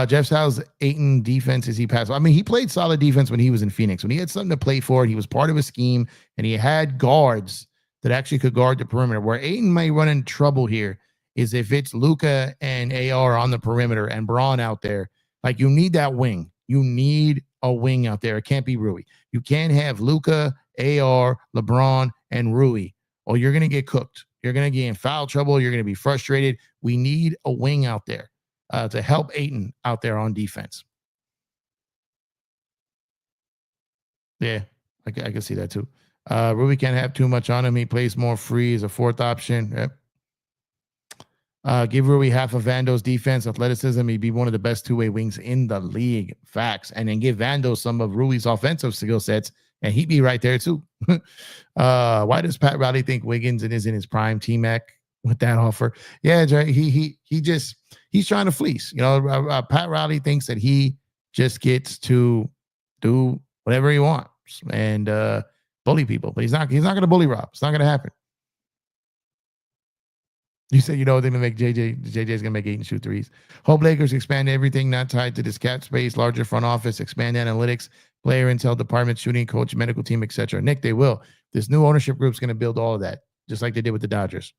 Jeff Sal's Ayton defense is he passed. I mean, he played solid defense when he was in Phoenix. When he had something to play for, he was part of a scheme, and he had guards that actually could guard the perimeter. Where Ayton may run into trouble here is if it's Luka and AR on the perimeter and Braun out there. Like, you need that wing. You need a wing out there. It can't be Rui. You can't have Luka, AR, LeBron, and Rui, or you're going to get cooked. You're going to get in foul trouble. You're going to be frustrated. We need a wing out there to help Ayton out there on defense. Yeah, I can see that too. Rui can't have too much on him. He plays more free as a fourth option. Yep. Give Rui half of Vando's defense, athleticism. He'd be one of the best two-way wings in the league. Facts. And then give Vando some of Rui's offensive skill sets, and he'd be right there too. Why does Pat Riley think Wiggins is in his prime? T-Mac with that offer? Yeah, Jay, he's trying to fleece. You know, Pat Riley thinks that he just gets to do whatever he wants and bully people, but he's not going to bully Rob. It's not going to happen. You said they're going to make JJ's going to make 8 and shoot threes. Hope Lakers expand everything not tied to this cap space, larger front office, expand analytics, player intel department, shooting coach, medical team, etc. Nick, they will. This new ownership group is going to build all of that, just like they did with the Dodgers.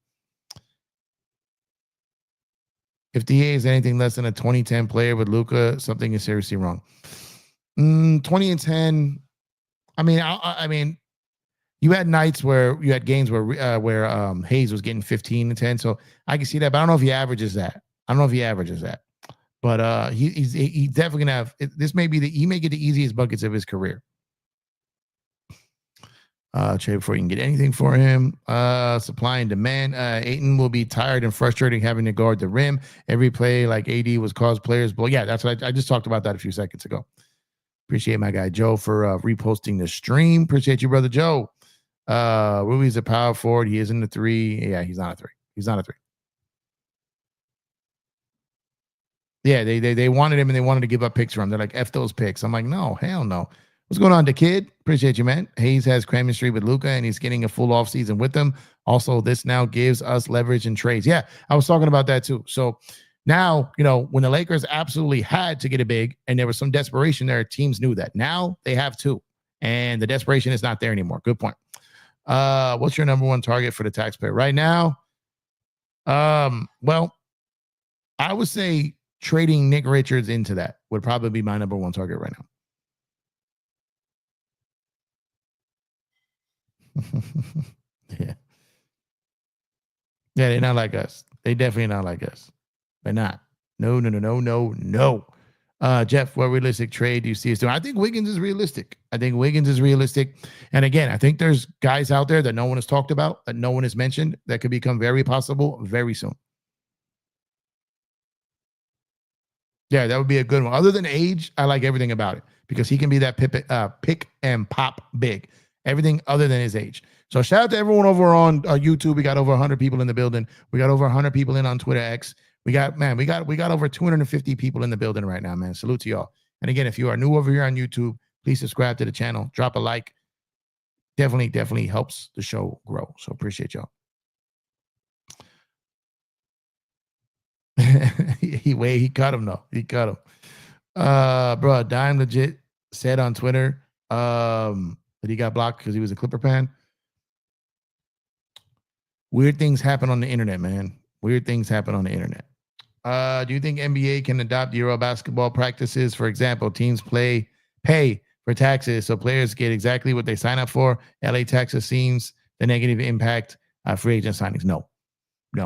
If DA is anything less than a 2010 player with Luka, something is seriously wrong. 20 and 10. I mean, you had nights where you had games where Hayes was getting 15 and 10. So I can see that, but I don't know if he averages that. But he's definitely gonna have. This may be he may get the easiest buckets of his career. Trade before you can get anything for him. Supply and demand. Ayton will be tired and frustrating having to guard the rim. Every play like AD was caused players. But yeah, that's what I just talked about that a few seconds ago. Appreciate my guy Joe for reposting the stream. Appreciate you, brother Joe. Rui's a power forward. He is in the 3. Yeah, he's not a 3. He's not a 3. Yeah, they wanted him and they wanted to give up picks for him. They're like, F those picks. I'm like, no, hell no. What's going on, the kid? Appreciate you, man. Hayes has chemistry with Luka, and he's getting a full offseason with them. Also, this now gives us leverage in trades. Yeah, I was talking about that too. So now, when the Lakers absolutely had to get a big, and there was some desperation there, teams knew that. Now they have 2, and the desperation is not there anymore. Good point. What's your number one target for the taxpayer right now? Well, I would say trading Nick Richards into that would probably be my number one target right now. Yeah, they're not like us. They definitely not like us. They're not. No. Jeff, what realistic trade do you see us doing? I think Wiggins is realistic. And again, I think there's guys out there that no one has talked about, that no one has mentioned, that could become very possible very soon. Yeah, that would be a good one. Other than age, I like everything about it because he can be that pick and pop big. Everything other than his age. So shout out to everyone over on YouTube. We got over 100 people in the building. We got over 100 people in on Twitter X. We got over 250 people in the building right now, man. Salute to y'all. And again, if you are new over here on YouTube, please subscribe to the channel. Drop a like. Definitely helps the show grow. So appreciate y'all. He cut him though. He cut him. Bro, Dime legit said on Twitter that he got blocked because he was a Clipper fan. Weird things happen on the internet, man. Weird things happen on the internet. Do you think NBA can adopt Euro basketball practices? For example, teams pay for taxes so players get exactly what they sign up for. LA taxes seems the negative impact free agent signings. No,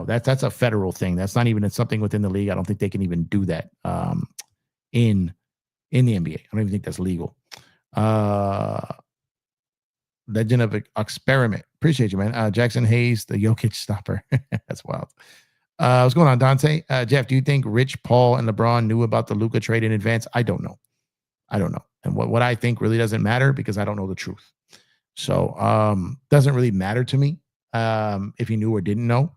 that's a federal thing. That's not even something within the league. I don't think they can even do that in the NBA. I don't even think that's legal. Legend of Experiment. Appreciate you, man. Jaxson Hayes, the Jokic stopper. That's wild. What's going on, Dante? Jeff, do you think Rich Paul and LeBron knew about the Luka trade in advance? I don't know. And what I think really doesn't matter because I don't know the truth. So doesn't really matter to me if he knew or didn't know,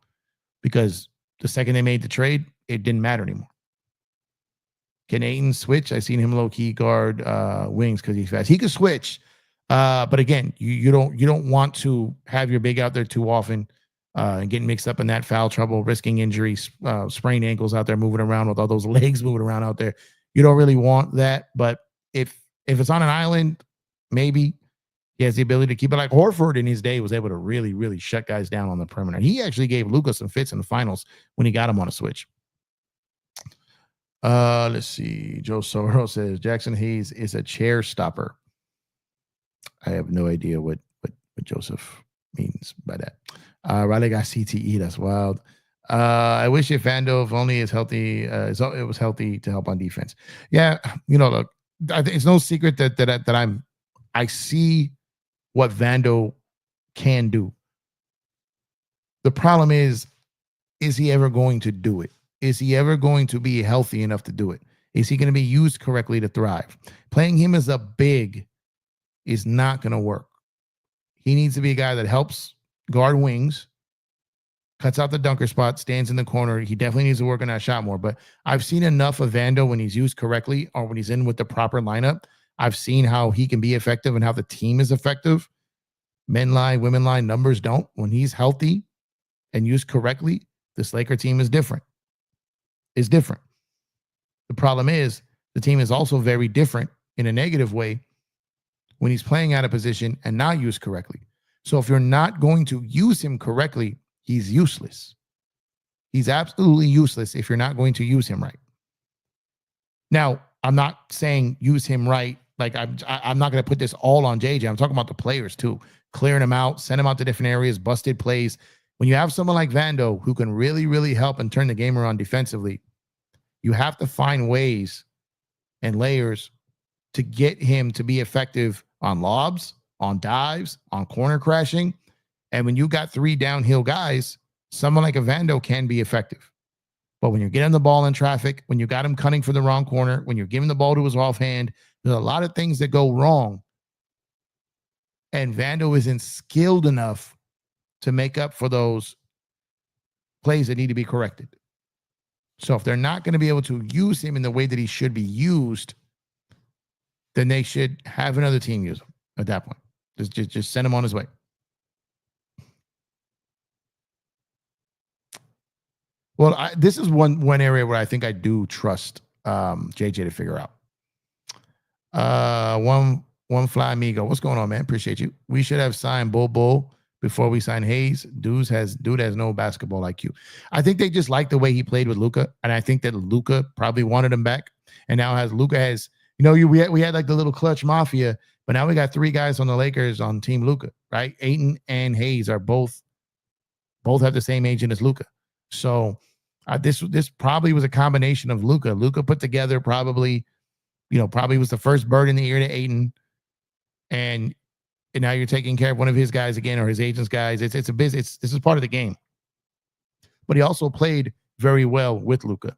because the second they made the trade, it didn't matter anymore. Can Ayton switch? I seen him low key guard wings because he's fast. He could switch, but again, you don't want to have your big out there too often and getting mixed up in that foul trouble, risking injuries, sprained ankles out there moving around with all those legs moving around out there. You don't really want that. But if it's on an island, maybe he has the ability to keep it. Like Horford in his day was able to really, really shut guys down on the perimeter. He actually gave Luka some fits in the finals when he got him on a switch. Let's see. Joe Soro says Jaxson Hayes is a chair stopper. I have no idea what Joseph means by that. Riley got CTE. That's wild. I wish if Vando, if only is healthy, it was healthy to help on defense. Yeah, look, I think it's no secret that I see what Vando can do. The problem is he ever going to do it? Is he ever going to be healthy enough to do it? Is he going to be used correctly to thrive? Playing him as a big is not going to work. He needs to be a guy that helps guard wings, cuts out the dunker spot, stands in the corner. He definitely needs to work on that shot more. But I've seen enough of Vando when he's used correctly or when he's in with the proper lineup. I've seen how he can be effective and how the team is effective. Men line, women line, numbers don't. When he's healthy and used correctly, this Laker team is different. Is different. The problem is the team is also very different in a negative way when he's playing out of position and not used correctly. So if you're not going to use him correctly, he's useless. He's absolutely useless if you're not going to use him right. Now, I'm not saying use him right. Like I'm not going to put this all on JJ. I'm talking about the players too. Clearing them out, send them out to different areas, busted plays. When you have someone like Vando who can really, really help and turn the game around defensively, you have to find ways and layers to get him to be effective on lobs, on dives, on corner crashing. And when you got three downhill guys, someone like a Vando can be effective. But when you're getting the ball in traffic, when you got him cutting for the wrong corner, when you're giving the ball to his offhand, there's a lot of things that go wrong. And Vando isn't skilled enough to make up for those plays that need to be corrected. So if they're not going to be able to use him in the way that he should be used, then they should have another team use him at that point. Just send him on his way. Well, this is one area where I think I do trust JJ to figure out. One fly amigo. What's going on, man? Appreciate you. We should have signed Bull before we sign Hayes. Dude has no basketball IQ. I think they just like the way he played with Luka, and I think that Luka probably wanted him back. And now Luka has, we had like the little clutch mafia, but now we got three guys on the Lakers on Team Luka, right? Ayton and Hayes are both have the same agent as Luka. So this probably was a combination of Luka. Luka put together probably was the first bird in the ear to Ayton, and now you're taking care of one of his guys again, or his agent's guys. It's a business. This is part of the game. But he also played very well with Luka.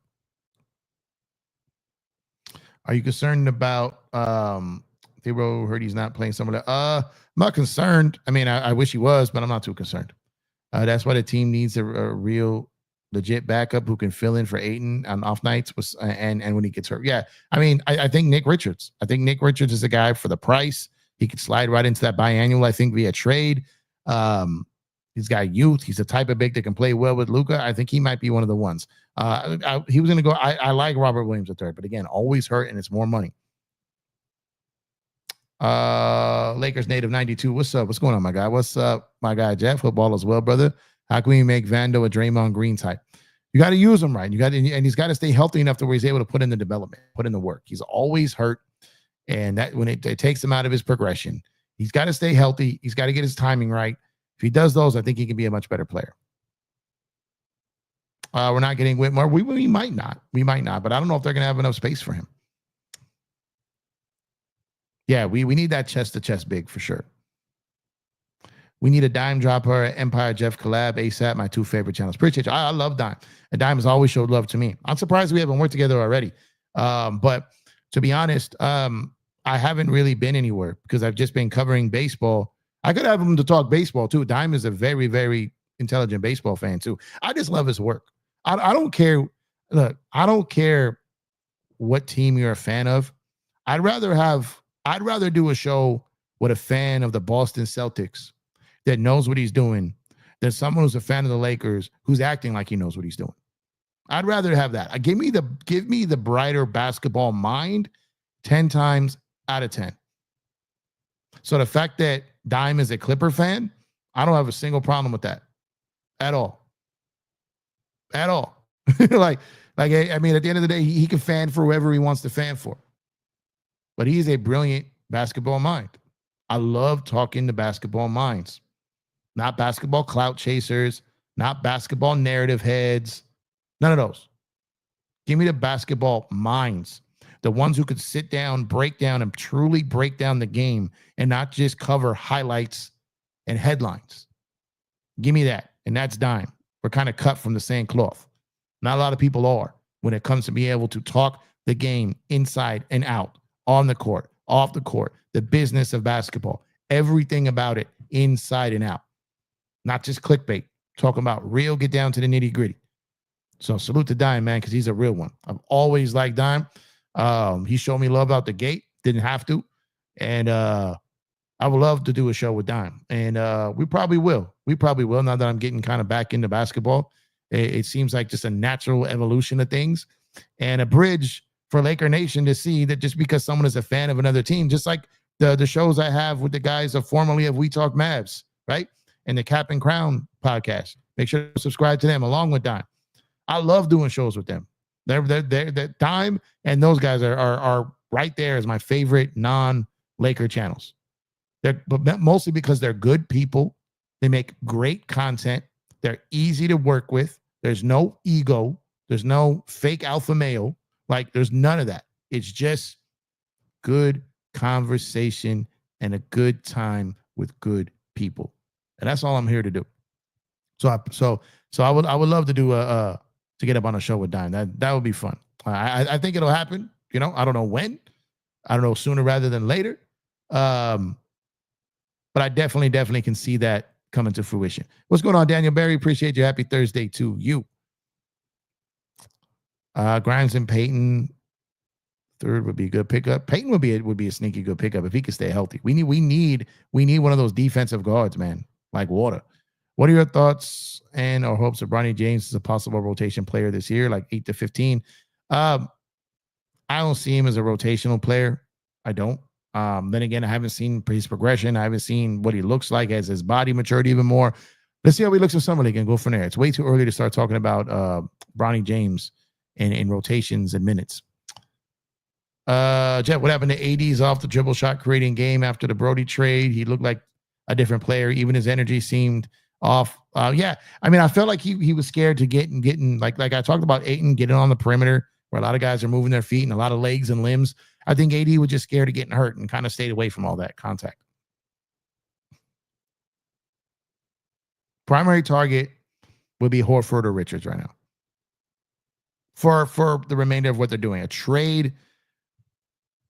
Are you concerned about Theo heard he's not playing some of that? I'm not concerned. I mean, I wish he was, but I'm not too concerned. That's why the team needs a real legit backup who can fill in for Ayton on off nights and when he gets hurt. Yeah. I mean, I think Nick Richards. I think Nick Richards is a guy for the price. He could slide right into that biannual, I think, via trade. He's got youth. He's the type of big that can play well with Luka. I think he might be one of the ones. He was going to go. I like Robert Williams III, but again, always hurt, and it's more money. Lakers native 92. What's up? What's going on, my guy? What's up, my guy? Jeff, football as well, brother. How can we make Vando a Draymond Green type? You got to use him right. And he's got to stay healthy enough to where he's able to put in the development, put in the work. He's always hurt. And that when it takes him out of his progression, he's got to stay healthy. He's got to get his timing right. If he does those, I think he can be a much better player. We're not getting Whitmore. We might not. We might not. But I don't know if they're going to have enough space for him. Yeah, we need that chest-to-chest big for sure. We need a Dime Dropper, Empire Jeff collab, ASAP, my two favorite channels. Appreciate you. I love Dime. And Dime has always showed love to me. I'm surprised we haven't worked together already. But to be honest, I haven't really been anywhere because I've just been covering baseball. I could have him to talk baseball too. Dime is a very, very intelligent baseball fan too. I just love his work. I don't care. Look, I don't care what team you're a fan of. I'd rather do a show with a fan of the Boston Celtics that knows what he's doing than someone who's a fan of the Lakers who's acting like he knows what he's doing. I'd rather have that. Give me the brighter basketball mind 10 times out of 10. So the fact that Dime is a Clipper fan, I don't have a single problem with that at all. At all. I mean, at the end of the day, he can fan for whoever he wants to fan for. But he's a brilliant basketball mind. I love talking to basketball minds, not basketball clout chasers, not basketball narrative heads, none of those. Give me the basketball minds, the ones who could sit down, break down, and truly break down the game and not just cover highlights and headlines. Give me that. And that's Dime. We're kind of cut from the same cloth. Not a lot of people are when it comes to being able to talk the game inside and out, on the court, off the court, the business of basketball, everything about it inside and out. Not just clickbait, talking about real, get down to the nitty gritty. So salute to Dime, man, because he's a real one. I've always liked Dime. He showed me love out the gate, didn't have to. And I would love to do a show with Dime. And we probably will. Now that I'm getting kind of back into basketball. It seems like just a natural evolution of things and a bridge for Laker Nation to see that just because someone is a fan of another team, just like the shows I have with the guys formerly of We Talk Mavs, right? And the Cap and Crown podcast. Make sure to subscribe to them along with Dime. I love doing shows with them. They're Dime and those guys are right there as my favorite non-Laker channels. But mostly because they're good people. They make great content. They're easy to work with. There's no ego. There's no fake alpha male. Like, there's none of that. It's just good conversation and a good time with good people. And that's all I'm here to do. So I would love to do to get up on a show with Dime. That would be fun. I think it'll happen. You know, I don't know when. I don't know, sooner rather than later. But I definitely can see that coming to fruition. What's going on, Daniel Berry? Appreciate you. Happy Thursday to you. Grimes and Peyton, third would be a good pickup. Peyton would be a sneaky good pickup if he could stay healthy. We need one of those defensive guards, man, like water. What are your thoughts and or hopes of Bronny James as a possible rotation player this year, like 8 to 15? I don't see him as a rotational player. I don't. Then again, I haven't seen his progression. I haven't seen what he looks like as his body matured even more. Let's see how he looks in summer league and go from there. It's way too early to start talking about Bronny James in rotations and minutes. Jeff, what happened to AD's off the dribble shot creating game after the Brody trade? He looked like a different player. Even his energy seemed off. Yeah, I mean, I felt like he was scared to getting like I talked about Ayton getting on the perimeter where a lot of guys are moving their feet and a lot of legs and limbs. I think AD was just scared of getting hurt and kind of stayed away from all that contact. Primary target would be Horford or Richards right now for the remainder of what they're doing. A trade,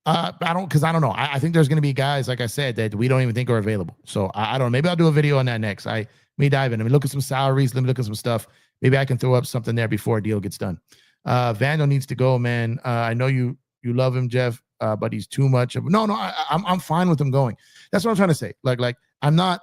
I don't know. I think there's going to be guys, like I said, that we don't even think are available. So I don't know. Maybe I'll do a video on that next. Let me dive in. Let me look at some salaries. Let me look at some stuff. Maybe I can throw up something there before a deal gets done. Vando needs to go, man. I know you love him, Jeff, but he's too much of I'm fine with him going. That's what I'm trying to say. Like I'm not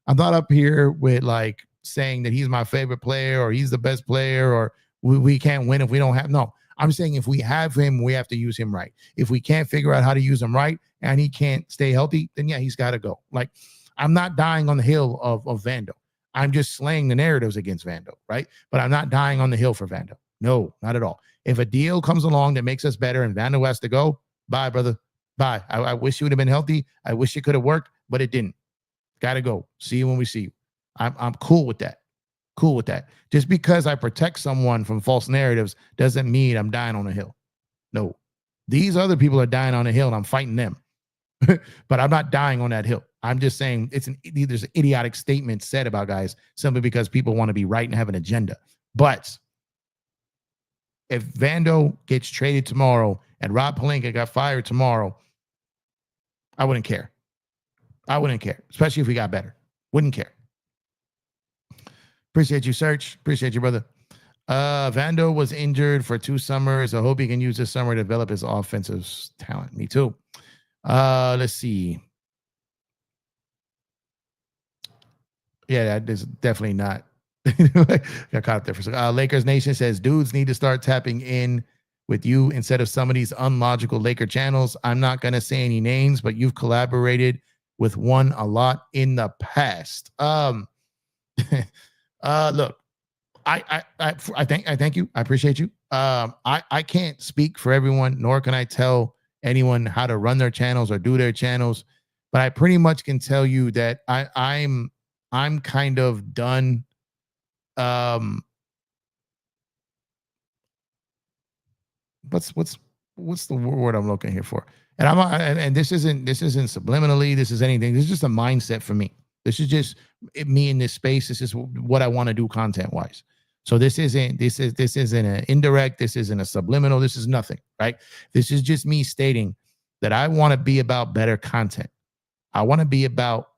up here with like saying that he's my favorite player or he's the best player or we can't win if we don't have. No, I'm saying if we have him, we have to use him right. If we can't figure out how to use him right and he can't stay healthy, then yeah, he's got to go. Like, I'm not dying on the hill of Vando. I'm just slaying the narratives against Vando, right? But I'm not dying on the hill for Vando. No, not at all. If a deal comes along that makes us better and Vando has to go, bye, brother. Bye. I wish you would have been healthy. I wish it could have worked, but it didn't. Got to go. See you when we see you. I'm cool with that. Cool with that. Just because I protect someone from false narratives doesn't mean I'm dying on a hill. No. These other people are dying on a hill and I'm fighting them. But I'm not dying on that hill. I'm just saying there's an idiotic statement said about guys simply because people want to be right and have an agenda. But if Vando gets traded tomorrow and Rob Pelinka got fired tomorrow, I wouldn't care. I wouldn't care, especially if we got better. Wouldn't care. Appreciate you, Search. Appreciate you, brother. Vando was injured for 2 summers. I hope he can use this summer to develop his offensive talent. Me too. Let's see. Yeah, that is definitely not. Got caught up there for a second. Lakers Nation says dudes need to start tapping in with you instead of some of these unlogical Laker channels. I'm not going to say any names, but you've collaborated with one a lot in the past. Look, I thank you. I appreciate you. I can't speak for everyone, nor can I tell anyone how to run their channels or do their channels, but I pretty much can tell you that I'm kind of done. What's the word I'm looking here for? And and this isn't subliminally. This is anything. This is just a mindset for me. This is just me in this space. This is what I want to do content wise. So this isn't an indirect. This isn't a subliminal. This is nothing, right? This is just me stating that I want to be about better content. I want to be about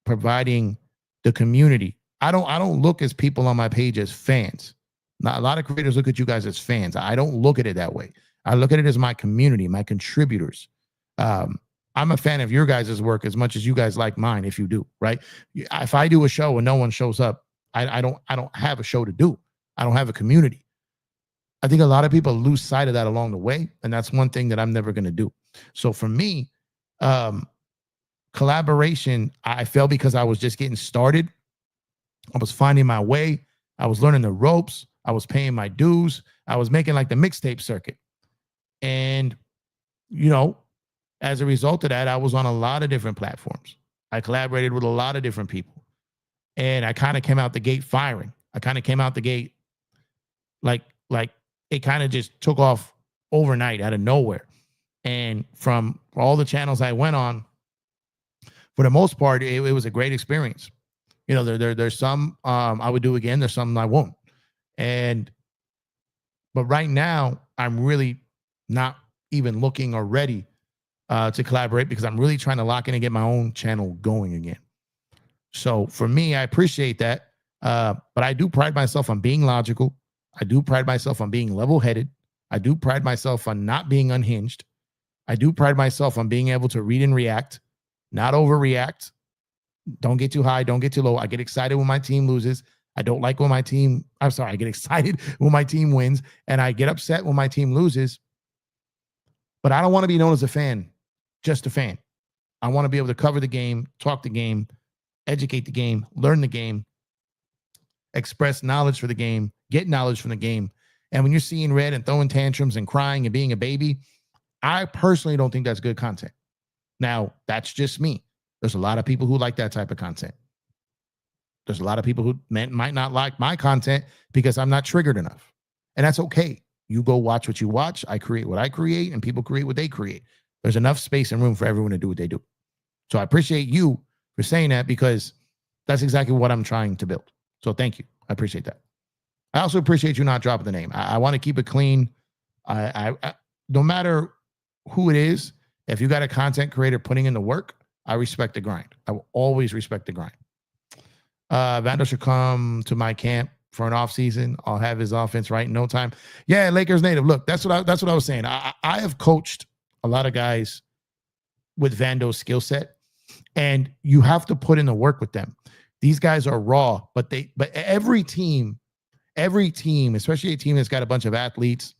providing the community. I don't look as people on my page as fans. Not a lot of creators look at you guys as fans. I don't look at it that way. I look at it as my community, my contributors. I'm a fan of your guys' work as much as you guys like mine, if you do, right? If I do a show and no one shows up, I don't have a show to do. I don't have a community. I think a lot of people lose sight of that along the way, and that's one thing that I'm never going to do. So for me, collaboration, I felt because I was just getting started. I was finding my way. I was learning the ropes. I was paying my dues. I was making like the mixtape circuit. And, you know, as a result of that, I was on a lot of different platforms. I collaborated with a lot of different people. And I kind of came out the gate firing. I kind of came out the gate like it kind of just took off overnight out of nowhere. And from all the channels I went on, for the most part, it was a great experience. You know, there's some I would do again. There's some I won't. But right now, I'm really not even looking or ready to collaborate because I'm really trying to lock in and get my own channel going again. So for me, I appreciate that. But I do pride myself on being logical. I do pride myself on being level-headed. I do pride myself on not being unhinged. I do pride myself on being able to read and react, not overreact. Don't get too high. Don't get too low. I get excited when my team loses. I don't like when I get excited when my team wins, and I get upset when my team loses. But I don't want to be known as a fan, just a fan. I want to be able to cover the game, talk the game, educate the game, learn the game, express knowledge for the game, get knowledge from the game. And when you're seeing red and throwing tantrums and crying and being a baby, I personally don't think that's good content. Now, that's just me. There's a lot of people who like that type of content. There's a lot of people who might not like my content because I'm not triggered enough. And that's okay. You go watch what you watch. I create what I create, and people create what they create. There's enough space and room for everyone to do what they do. So I appreciate you for saying that because that's exactly what I'm trying to build. So thank you. I appreciate that. I also appreciate you not dropping the name. I want to keep it clean. I no matter who it is, if you got a content creator putting in the work, I respect the grind. I will always respect the grind. Vando should come to my camp for an offseason. I'll have his offense right in no time. Yeah, Lakers native. Look, that's what I was saying. I have coached a lot of guys with Vando's skill set, and you have to put in the work with them. These guys are raw, but every team, especially a team that's got a bunch of athletes,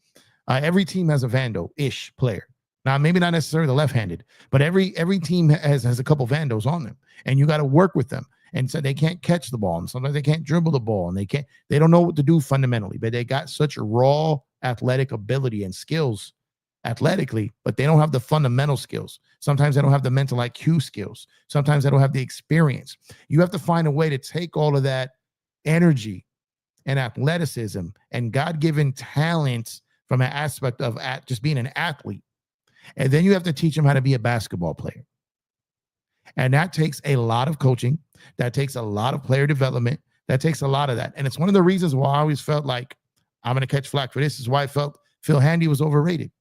every team has a Vando-ish player. Now, maybe not necessarily the left-handed, but every team has a couple Vandos on them, and you got to work with them. And so they can't catch the ball, and sometimes they can't dribble the ball, and they don't know what to do fundamentally, but they got such raw athletic ability and skills athletically, but they don't have the fundamental skills. Sometimes they don't have the mental IQ skills. Sometimes they don't have the experience. You have to find a way to take all of that energy and athleticism and God-given talents from an aspect of just being an athlete. And then you have to teach them how to be a basketball player. And that takes a lot of coaching. That takes a lot of player development. That takes a lot of that. And it's one of the reasons why I always felt like I'm going to catch flack for this. Is why I felt Phil Handy was overrated.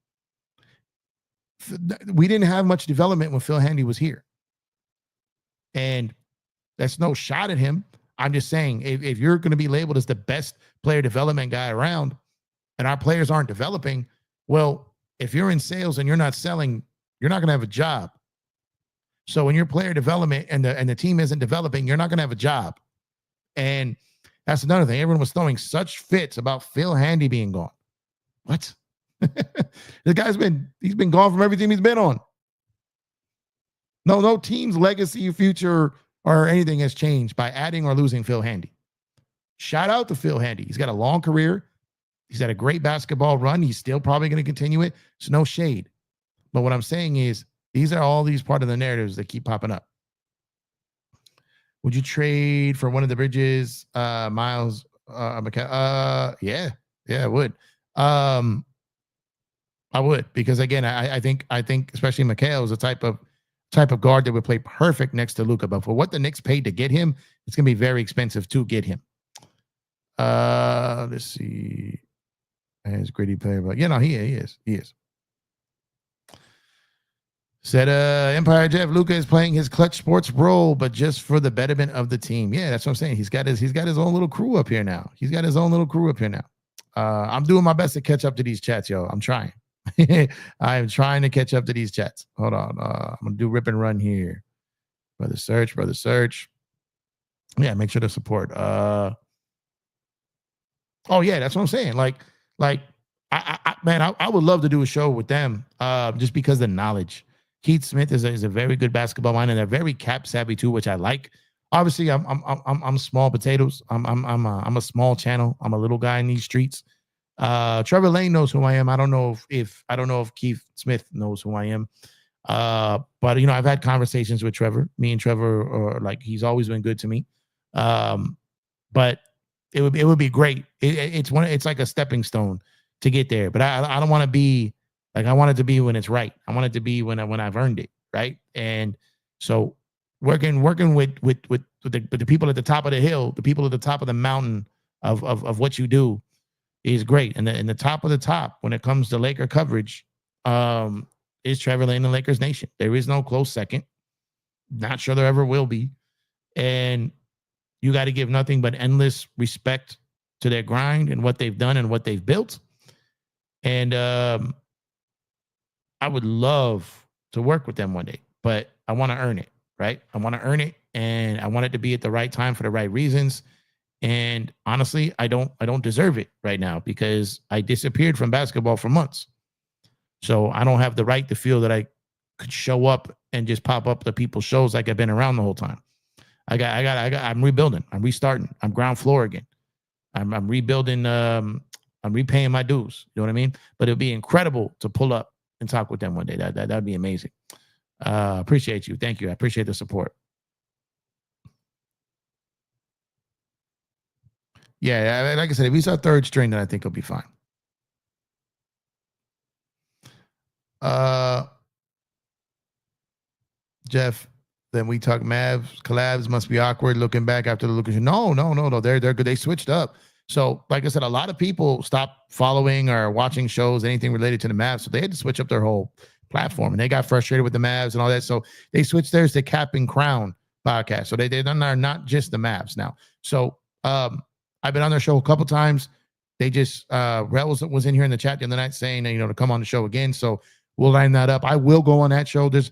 We didn't have much development when Phil Handy was here. And that's no shot at him. I'm just saying, if you're going to be labeled as the best player development guy around and our players aren't developing, well, if you're in sales and you're not selling, you're not going to have a job. So when your player development and the team isn't developing, you're not going to have a job. And that's another thing. Everyone was throwing such fits about Phil Handy being gone. What? The guy's he's been gone from every team he's been on. No team's legacy, future, or anything has changed by adding or losing Phil Handy. Shout out to Phil Handy. He's got a long career. He's had a great basketball run. He's still probably going to continue it. So no shade. But what I'm saying is these are all these part of the narratives that keep popping up. Would you trade for one of the Bridges, Miles? Yeah, I would. I would, because again, I think especially Mikal is a type of guard that would play perfect next to Luka. But for what the Knicks paid to get him, it's going to be very expensive to get him. Let's see. He's a gritty player, but he is. Said Empire Jeff, Luka is playing his clutch sports role, but just for the betterment of the team. Yeah, that's what I'm saying. He's got his own little crew up here now. I'm doing my best to catch up to these chats, yo. I'm trying. I am trying to catch up to these chats. Hold on. I'm gonna do rip and run here. Brother search. Yeah, make sure to support. Oh yeah, that's what I'm saying. Like I would love to do a show with them. Just because the knowledge. Keith Smith is a very good basketball mind, and they're very cap savvy too, which I like. Obviously, I'm small potatoes. I'm a small channel. I'm a little guy in these streets. Trevor Lane knows who I am. I don't know if Keith Smith knows who I am. But I've had conversations with Trevor. Me and Trevor are like, he's always been good to me. But it would be great. It's like a stepping stone to get there. But I don't want to be like, I want it to be when it's right. I want it to be when I've earned it, right? And so working with the people at the top of the hill, the people at the top of the mountain of what you do is great. And the top of the top when it comes to Laker coverage is Trevor Lane and Lakers Nation. There is no close second. Not sure there ever will be. And you got to give nothing but endless respect to their grind and what they've done and what they've built. And I would love to work with them one day, but I want to earn it, right? I want to earn it, and I want it to be at the right time for the right reasons. And honestly, I don't deserve it right now because I disappeared from basketball for months. So I don't have the right to feel that I could show up and just pop up to people's shows like I've been around the whole time. I'm rebuilding. I'm restarting. I'm ground floor again. I'm rebuilding. I'm repaying my dues. You know what I mean? But it'd be incredible to pull up and talk with them one day. That'd be amazing. Appreciate you. Thank you. I appreciate the support. Yeah, like I said, if he's our third string, then I think he'll be fine. Jeff, then we talk Mavs collabs must be awkward looking back after the Lucas. No. They're good. They switched up. So, like I said, a lot of people stopped following or watching shows, anything related to the Mavs. So they had to switch up their whole platform, and they got frustrated with the Mavs and all that. So they switched theirs to Cap and Crown podcast. So they're not just the Mavs now. So I've been on their show a couple times. They just Rel was in here in the chat the other night saying to come on the show again. So we'll line that up. I will go on that show. There's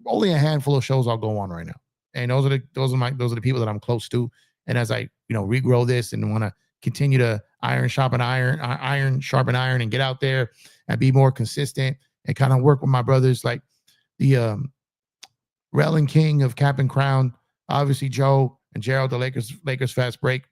only a handful of shows I'll go on right now, and those are the people that I'm close to. And as I regrow this and want to continue to iron sharpen iron, and get out there and be more consistent and kind of work with my brothers like the Rel and King of Cap and Crown, obviously Joe and Gerald, the Lakers Fast Break.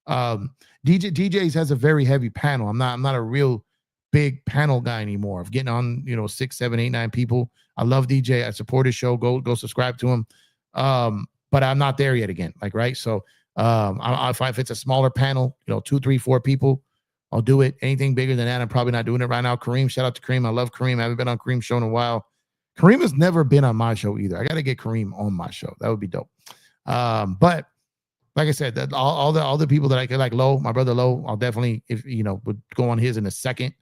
DJs has a very heavy panel. I'm not a real big panel guy anymore of getting on 6, 7, 8, 9 people. I love DJ. I support his show. Go subscribe to him. But I'm not there yet again. Right. So if it's a smaller panel, 2, 3, 4 people, I'll do it. Anything bigger than that, I'm probably not doing it right now. Kareem, shout out to Kareem. I love Kareem. I haven't been on Kareem's show in a while. Kareem has never been on my show either. I got to get Kareem on my show. That would be dope. But like I said, that all the people that I could, like Low, my brother Low, I'll definitely, would go on his in a second.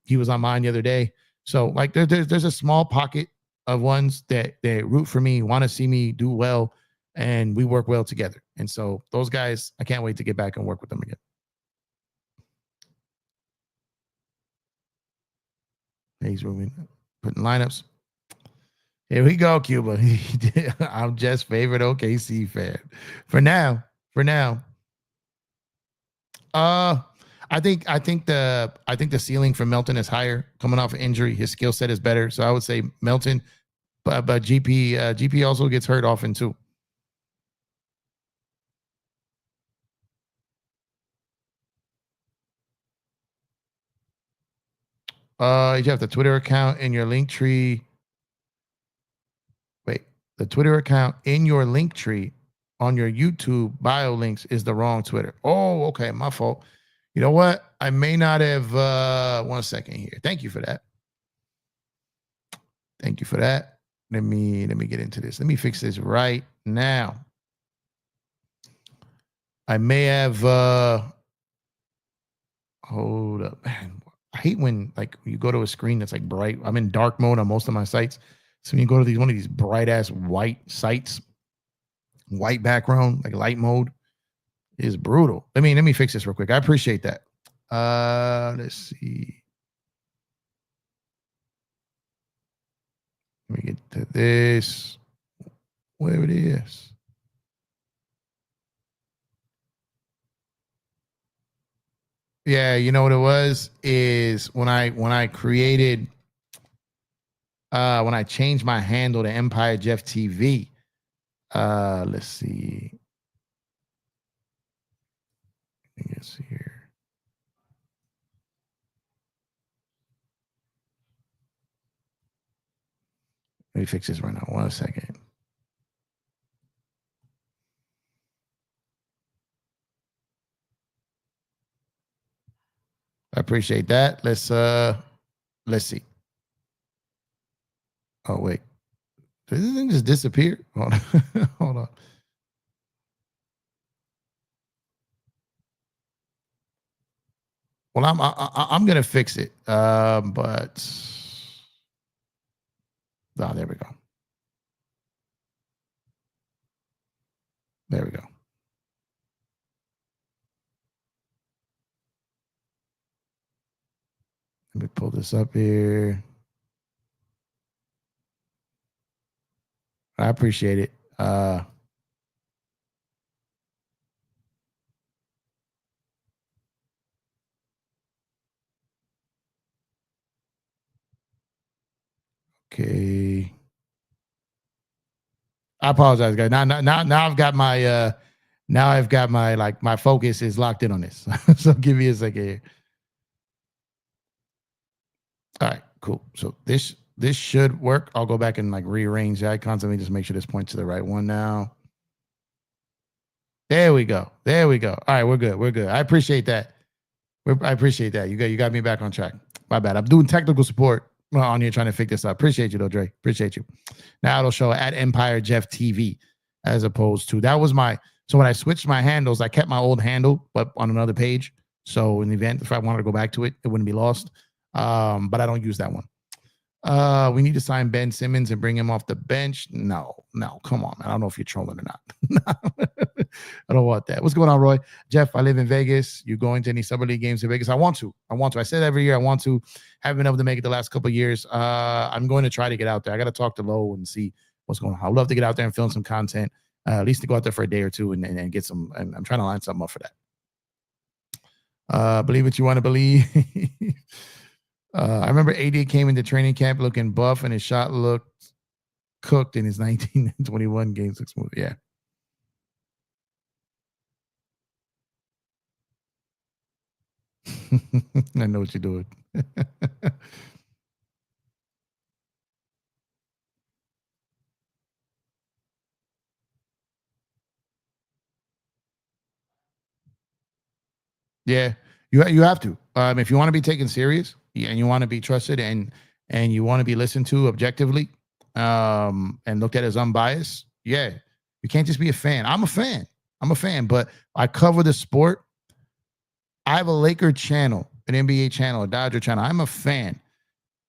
He was on mine the other day. So there's a small pocket of ones that root for me, want to see me do well, and we work well together. And so those guys, I can't wait to get back and work with them again. He's putting lineups. Here we go, Cuba. I'm just favorite OKC fan. For now. I think the ceiling for Melton is higher coming off of injury. His skill set is better. So I would say Melton, but GP also gets hurt often too. You have the Twitter account in your LinkTree. Wait, the Twitter account in your LinkTree on your YouTube bio links is the wrong Twitter. Oh, okay, my fault. You know what? I may not have 1 second here. Thank you for that. Thank you for that. Let me get into this. Let me fix this right now. I may have hold up, man. I hate when like you go to a screen that's like bright. I'm in dark mode on most of my sites. So when you go to one of these bright ass white sites, white background, like light mode, is brutal. Let me fix this real quick. I appreciate that. Let's see. Let me get to this. Where it is. Yeah, you know what it was is when I created when I changed my handle to Empire Jeff TV. Let's see. Let's see here. Let me fix this right now. 1 second. I appreciate that. Let's see. Oh wait. Did this thing just disappear? Hold on. Hold on. Well, I'm gonna fix it. But oh, there we go. There we go. Let me pull this up here. I appreciate it. Okay. I apologize, guys. Now I've got my like my focus is locked in on this. So give me a second here. All right, cool. So this should work. I'll go back and like rearrange the icons. Let me just make sure this points to the right one now. There we go. There we go. All right, we're good. We're good. I appreciate that. I appreciate that. You got me back on track. My bad. I'm doing technical support on here trying to fix this up. Appreciate you though, Dre. Appreciate you. Now it'll show at Empire Jeff TV as opposed to that was my. So when I switched my handles, I kept my old handle, but on another page. So in the event if I wanted to go back to it, it wouldn't be lost. But I don't use that one. We need to sign Ben Simmons and bring him off the bench. No, come on, man. I don't know if you're trolling or not. I don't want that. What's going on, Roy? Jeff, I live in Vegas. You going to any summer league games in Vegas? I want to. I said every year I want to. Haven't been able to make it the last couple of years. I'm going to try to get out there. I got to talk to Lo and see what's going on. I'd love to get out there and film some content, at least to go out there for a day or two and get some. And I'm trying to line something up for that. Believe what you want to believe. I remember AD came into training camp looking buff and his shot looked cooked in his 1921 game 6 movie. Yeah. I know what you're doing. Yeah, you have to. If you want to be taken serious and you want to be trusted and you want to be listened to objectively, and looked at as unbiased, yeah, you can't just be a fan. I'm a fan, but I cover the sport. I have a Laker channel, an NBA channel, a Dodger channel. I'm a fan,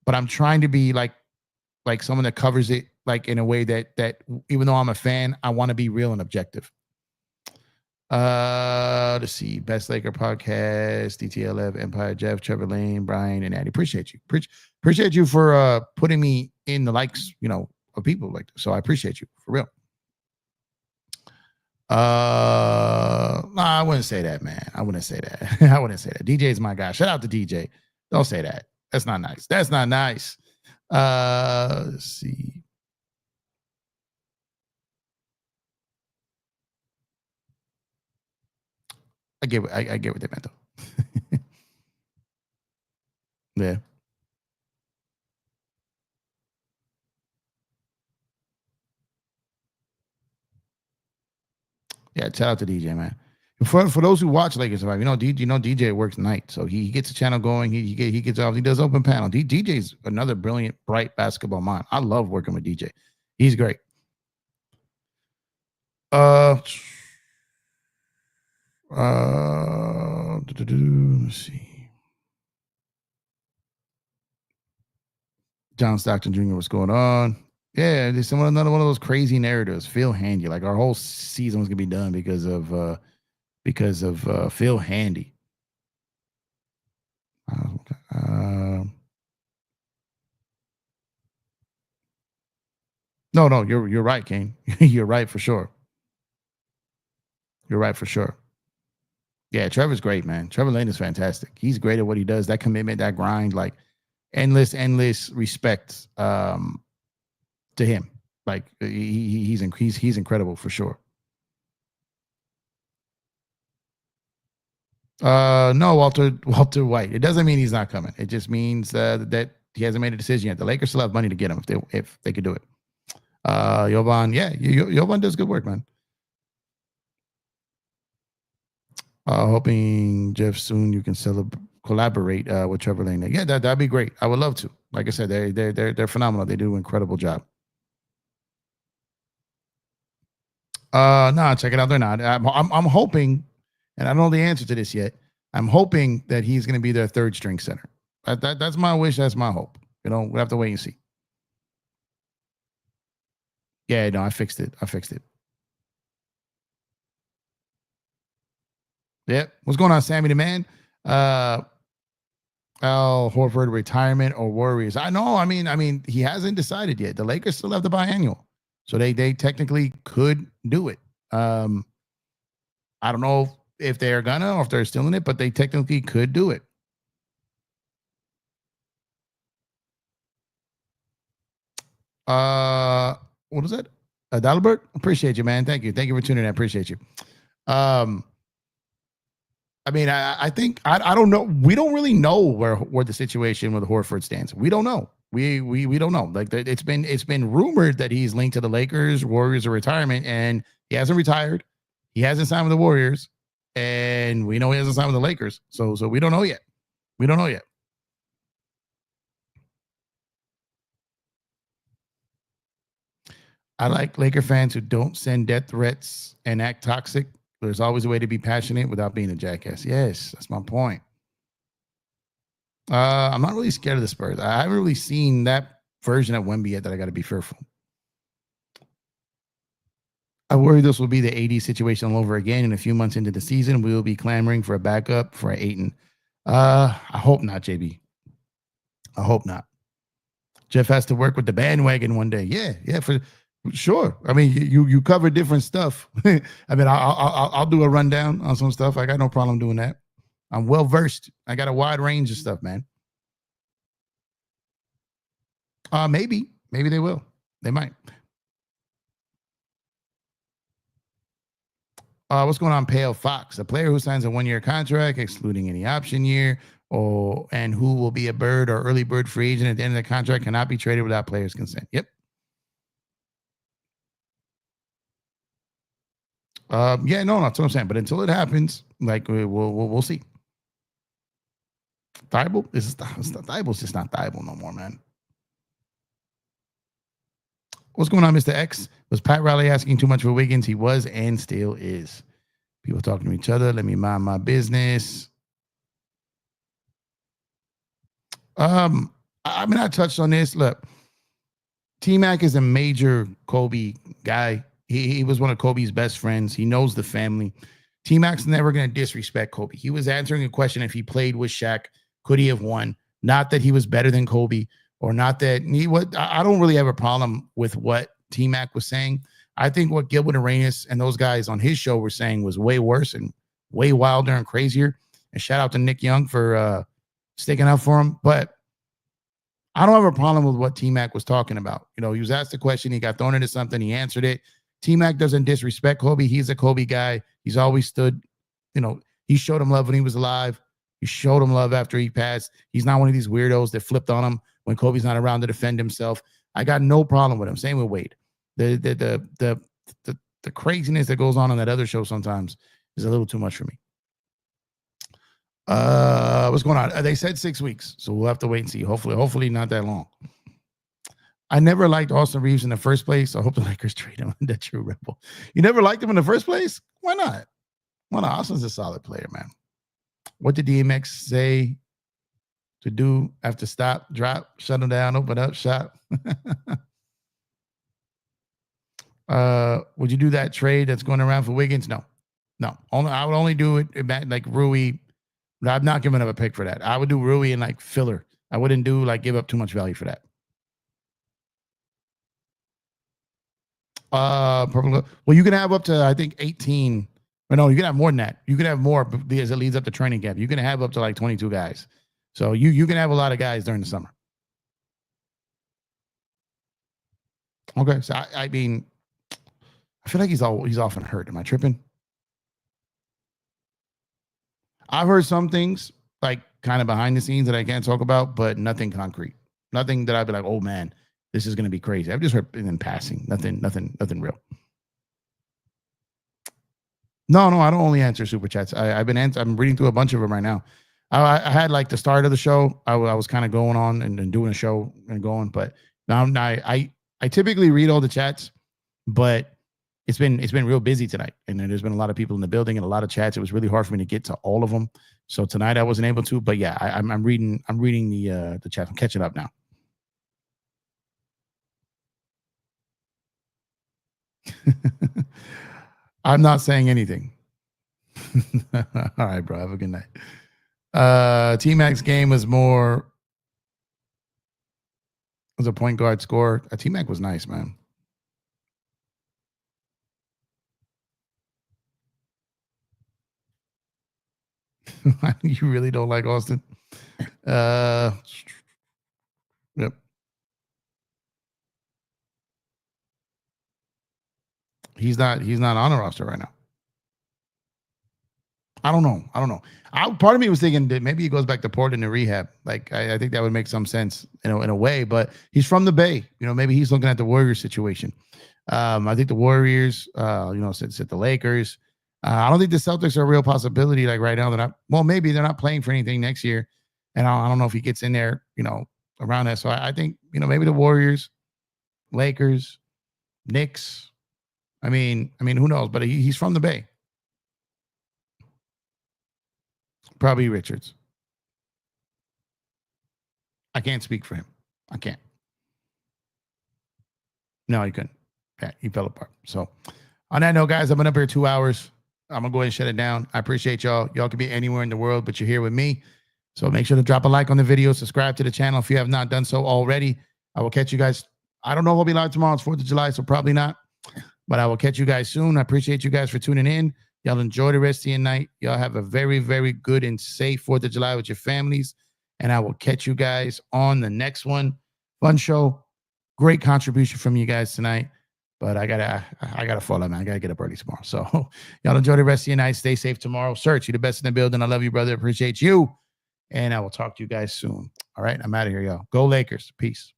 but I'm trying to be like someone that covers it like in a way that even though I'm a fan, I want to be real and objective. Let's see. Best Laker podcast, DTLF, Empire, Jeff, Trevor Lane, Brian, and Addy. Appreciate you. Appreciate you for putting me in the likes, of people like this. So I appreciate you for real. Nah, I wouldn't say that, man. I wouldn't say that. I wouldn't say that. DJ is my guy. Shout out to DJ. Don't say that. That's not nice. That's not nice. Let's see. I get what they meant though. Yeah. Yeah, shout out to DJ, man. For those who watch Lakers Survive, DJ works night, so he gets a channel going. He gets off. He does open panel. DJ's another brilliant, bright basketball mind. I love working with DJ. He's great. Let's see. John Stockton Jr., what's going on? Yeah, there's another one of those crazy narratives. Phil Handy, like our whole season was gonna be done because of Phil Handy. No, you're right, Kane. You're right for sure. You're right for sure. Yeah, Trevor's great, man. Trevor Lane is fantastic. He's great at what he does. That commitment, that grind, like endless respect to him. Like he's incredible for sure. No, Walter White. It doesn't mean he's not coming. It just means that he hasn't made a decision yet. The Lakers still have money to get him if they could do it. Jovan, yeah, Jovan does good work, man. Hoping Jeff soon you can collaborate with Trevor Lane. Yeah, that'd be great. I would love to. Like I said, they're phenomenal. They do an incredible job. No, check it out. They're not. I'm hoping, and I don't know the answer to this yet. I'm hoping that he's going to be their third string center. That's my wish. That's my hope. We'll have to wait and see. Yeah, no, I fixed it. Yep. What's going on, Sammy the Man? Al Horford retirement or Warriors? I know. I mean, he hasn't decided yet. The Lakers still have the biannual, so they technically could do it. I don't know if they're gonna or if they're still in it, but they technically could do it. What is that? Dalbert? Appreciate you, man. Thank you for tuning in. I appreciate you. I mean, I think I don't know. We don't really know where the situation with Horford stands. We don't know. We don't know. Like it's been rumored that he's linked to the Lakers, Warriors, or retirement, and he hasn't retired. He hasn't signed with the Warriors, and we know he hasn't signed with the Lakers. So we don't know yet. We don't know yet. I like Laker fans who don't send death threats and act toxic. There's always a way to be passionate without being a jackass. Yes, that's my point. I'm not really scared of the Spurs. I haven't really seen that version of Wemby yet that I got to be fearful. I worry this will be the AD situation all over again. In a few months into the season, we will be clamoring for a backup for Ayton. I hope not, JB. I hope not. Jeff has to work with the bandwagon one day. Yeah, for sure. I mean, you cover different stuff. I mean, I'll do a rundown on some stuff. I got no problem doing that. I'm well versed. I got a wide range of stuff, man. Maybe they will. They might. What's going on, Pale Fox? A player who signs a 1-year contract, excluding any option year, and who will be a bird or early bird free agent at the end of the contract cannot be traded without players' consent. Yep. Yeah, no, that's what I'm saying. But until it happens, like we'll see. Thibault? Thibault's just not Thibault no more, man. What's going on, Mr. X? Was Pat Riley asking too much for Wiggins? He was and still is. People talking to each other. Let me mind my business. I mean, I touched on this. Look, T-Mac is a major Kobe guy. He was one of Kobe's best friends. He knows the family. T-Mac's never going to disrespect Kobe. He was answering a question if he played with Shaq, could he have won? Not that he was better than Kobe or not that he would. I don't really have a problem with what T-Mac was saying. I think what Gilbert Arenas and those guys on his show were saying was way worse and way wilder and crazier. And shout out to Nick Young for sticking up for him. But I don't have a problem with what T-Mac was talking about. You know, he was asked a question, he got thrown into something, he answered it. T-Mac doesn't disrespect Kobe. He's a Kobe guy. He's always stood, you know, he showed him love when he was alive. He showed him love after he passed. He's not one of these weirdos that flipped on him when Kobe's not around to defend himself. I got no problem with him. Same with Wade. The craziness that goes on that other show sometimes is a little too much for me. What's going on? They said 6 weeks, so we'll have to wait and see. Hopefully not that long. I never liked Austin Reeves in the first place. I hope the Lakers trade him. That true rebel. You never liked him in the first place? Why not? Why not? Austin's a solid player, man. What did DMX say to do after stop, drop, shut him down, open up, shot? Would you do that trade that's going around for Wiggins? No. I would only do it like Rui. I'm not giving up a pick for that. I would do Rui and like filler. I wouldn't do like give up too much value for that. Well, you can have up to I think 18. Or no, you can have more than that. You can have more as it leads up to training camp. You can have up to like 22 guys. So you can have a lot of guys during the summer. Okay, so I mean, I feel like he's often hurt. Am I tripping? I've heard some things like kind of behind the scenes that I can't talk about, but nothing concrete. Nothing that I'd be like, oh man, this is going to be crazy. I've just heard in passing. Nothing real. No, I don't only answer super chats. I'm reading through a bunch of them right now. I had like the start of the show. I was kind of going on and doing a show and going, but now I typically read all the chats, but it's been real busy tonight, and there's been a lot of people in the building and a lot of chats. It was really hard for me to get to all of them. So tonight I wasn't able to, but yeah, I'm reading the chat. I'm catching up now. I'm not saying anything. All right, bro. Have a good night. T-Mac's game was a point guard scorer. T-Mac was nice, man. You really don't like Austin? Yep. He's not on a roster right now. I don't know. Part of me was thinking that maybe he goes back to Portland and rehab. Like I think that would make some sense, in a way. But he's from the Bay. Maybe he's looking at the Warriors situation. I think the Warriors, sit the Lakers. I don't think the Celtics are a real possibility. Like right now, maybe they're not playing for anything next year, and I don't know if he gets in there, around that. So I think maybe the Warriors, Lakers, Knicks. I mean, who knows? But he's from the Bay. Probably Richards. I can't speak for him. I can't. No, he couldn't. Yeah, he fell apart. So on that note, guys, I've been up here 2 hours. I'm going to go ahead and shut it down. I appreciate y'all. Y'all could be anywhere in the world, but you're here with me. So make sure to drop a like on the video. Subscribe to the channel if you have not done so already. I will catch you guys. I don't know if we'll be live tomorrow. It's 4th of July, so probably not. But I will catch you guys soon. I appreciate you guys for tuning in. Y'all enjoy the rest of your night. Y'all have a very, very good and safe 4th of July with your families. And I will catch you guys on the next one. Fun show. Great contribution from you guys tonight. But I gotta follow, man. I gotta get up early tomorrow. So y'all enjoy the rest of your night. Stay safe tomorrow. Search, you the best in the building. I love you, brother. Appreciate you. And I will talk to you guys soon. All right. I'm out of here, y'all. Go Lakers. Peace.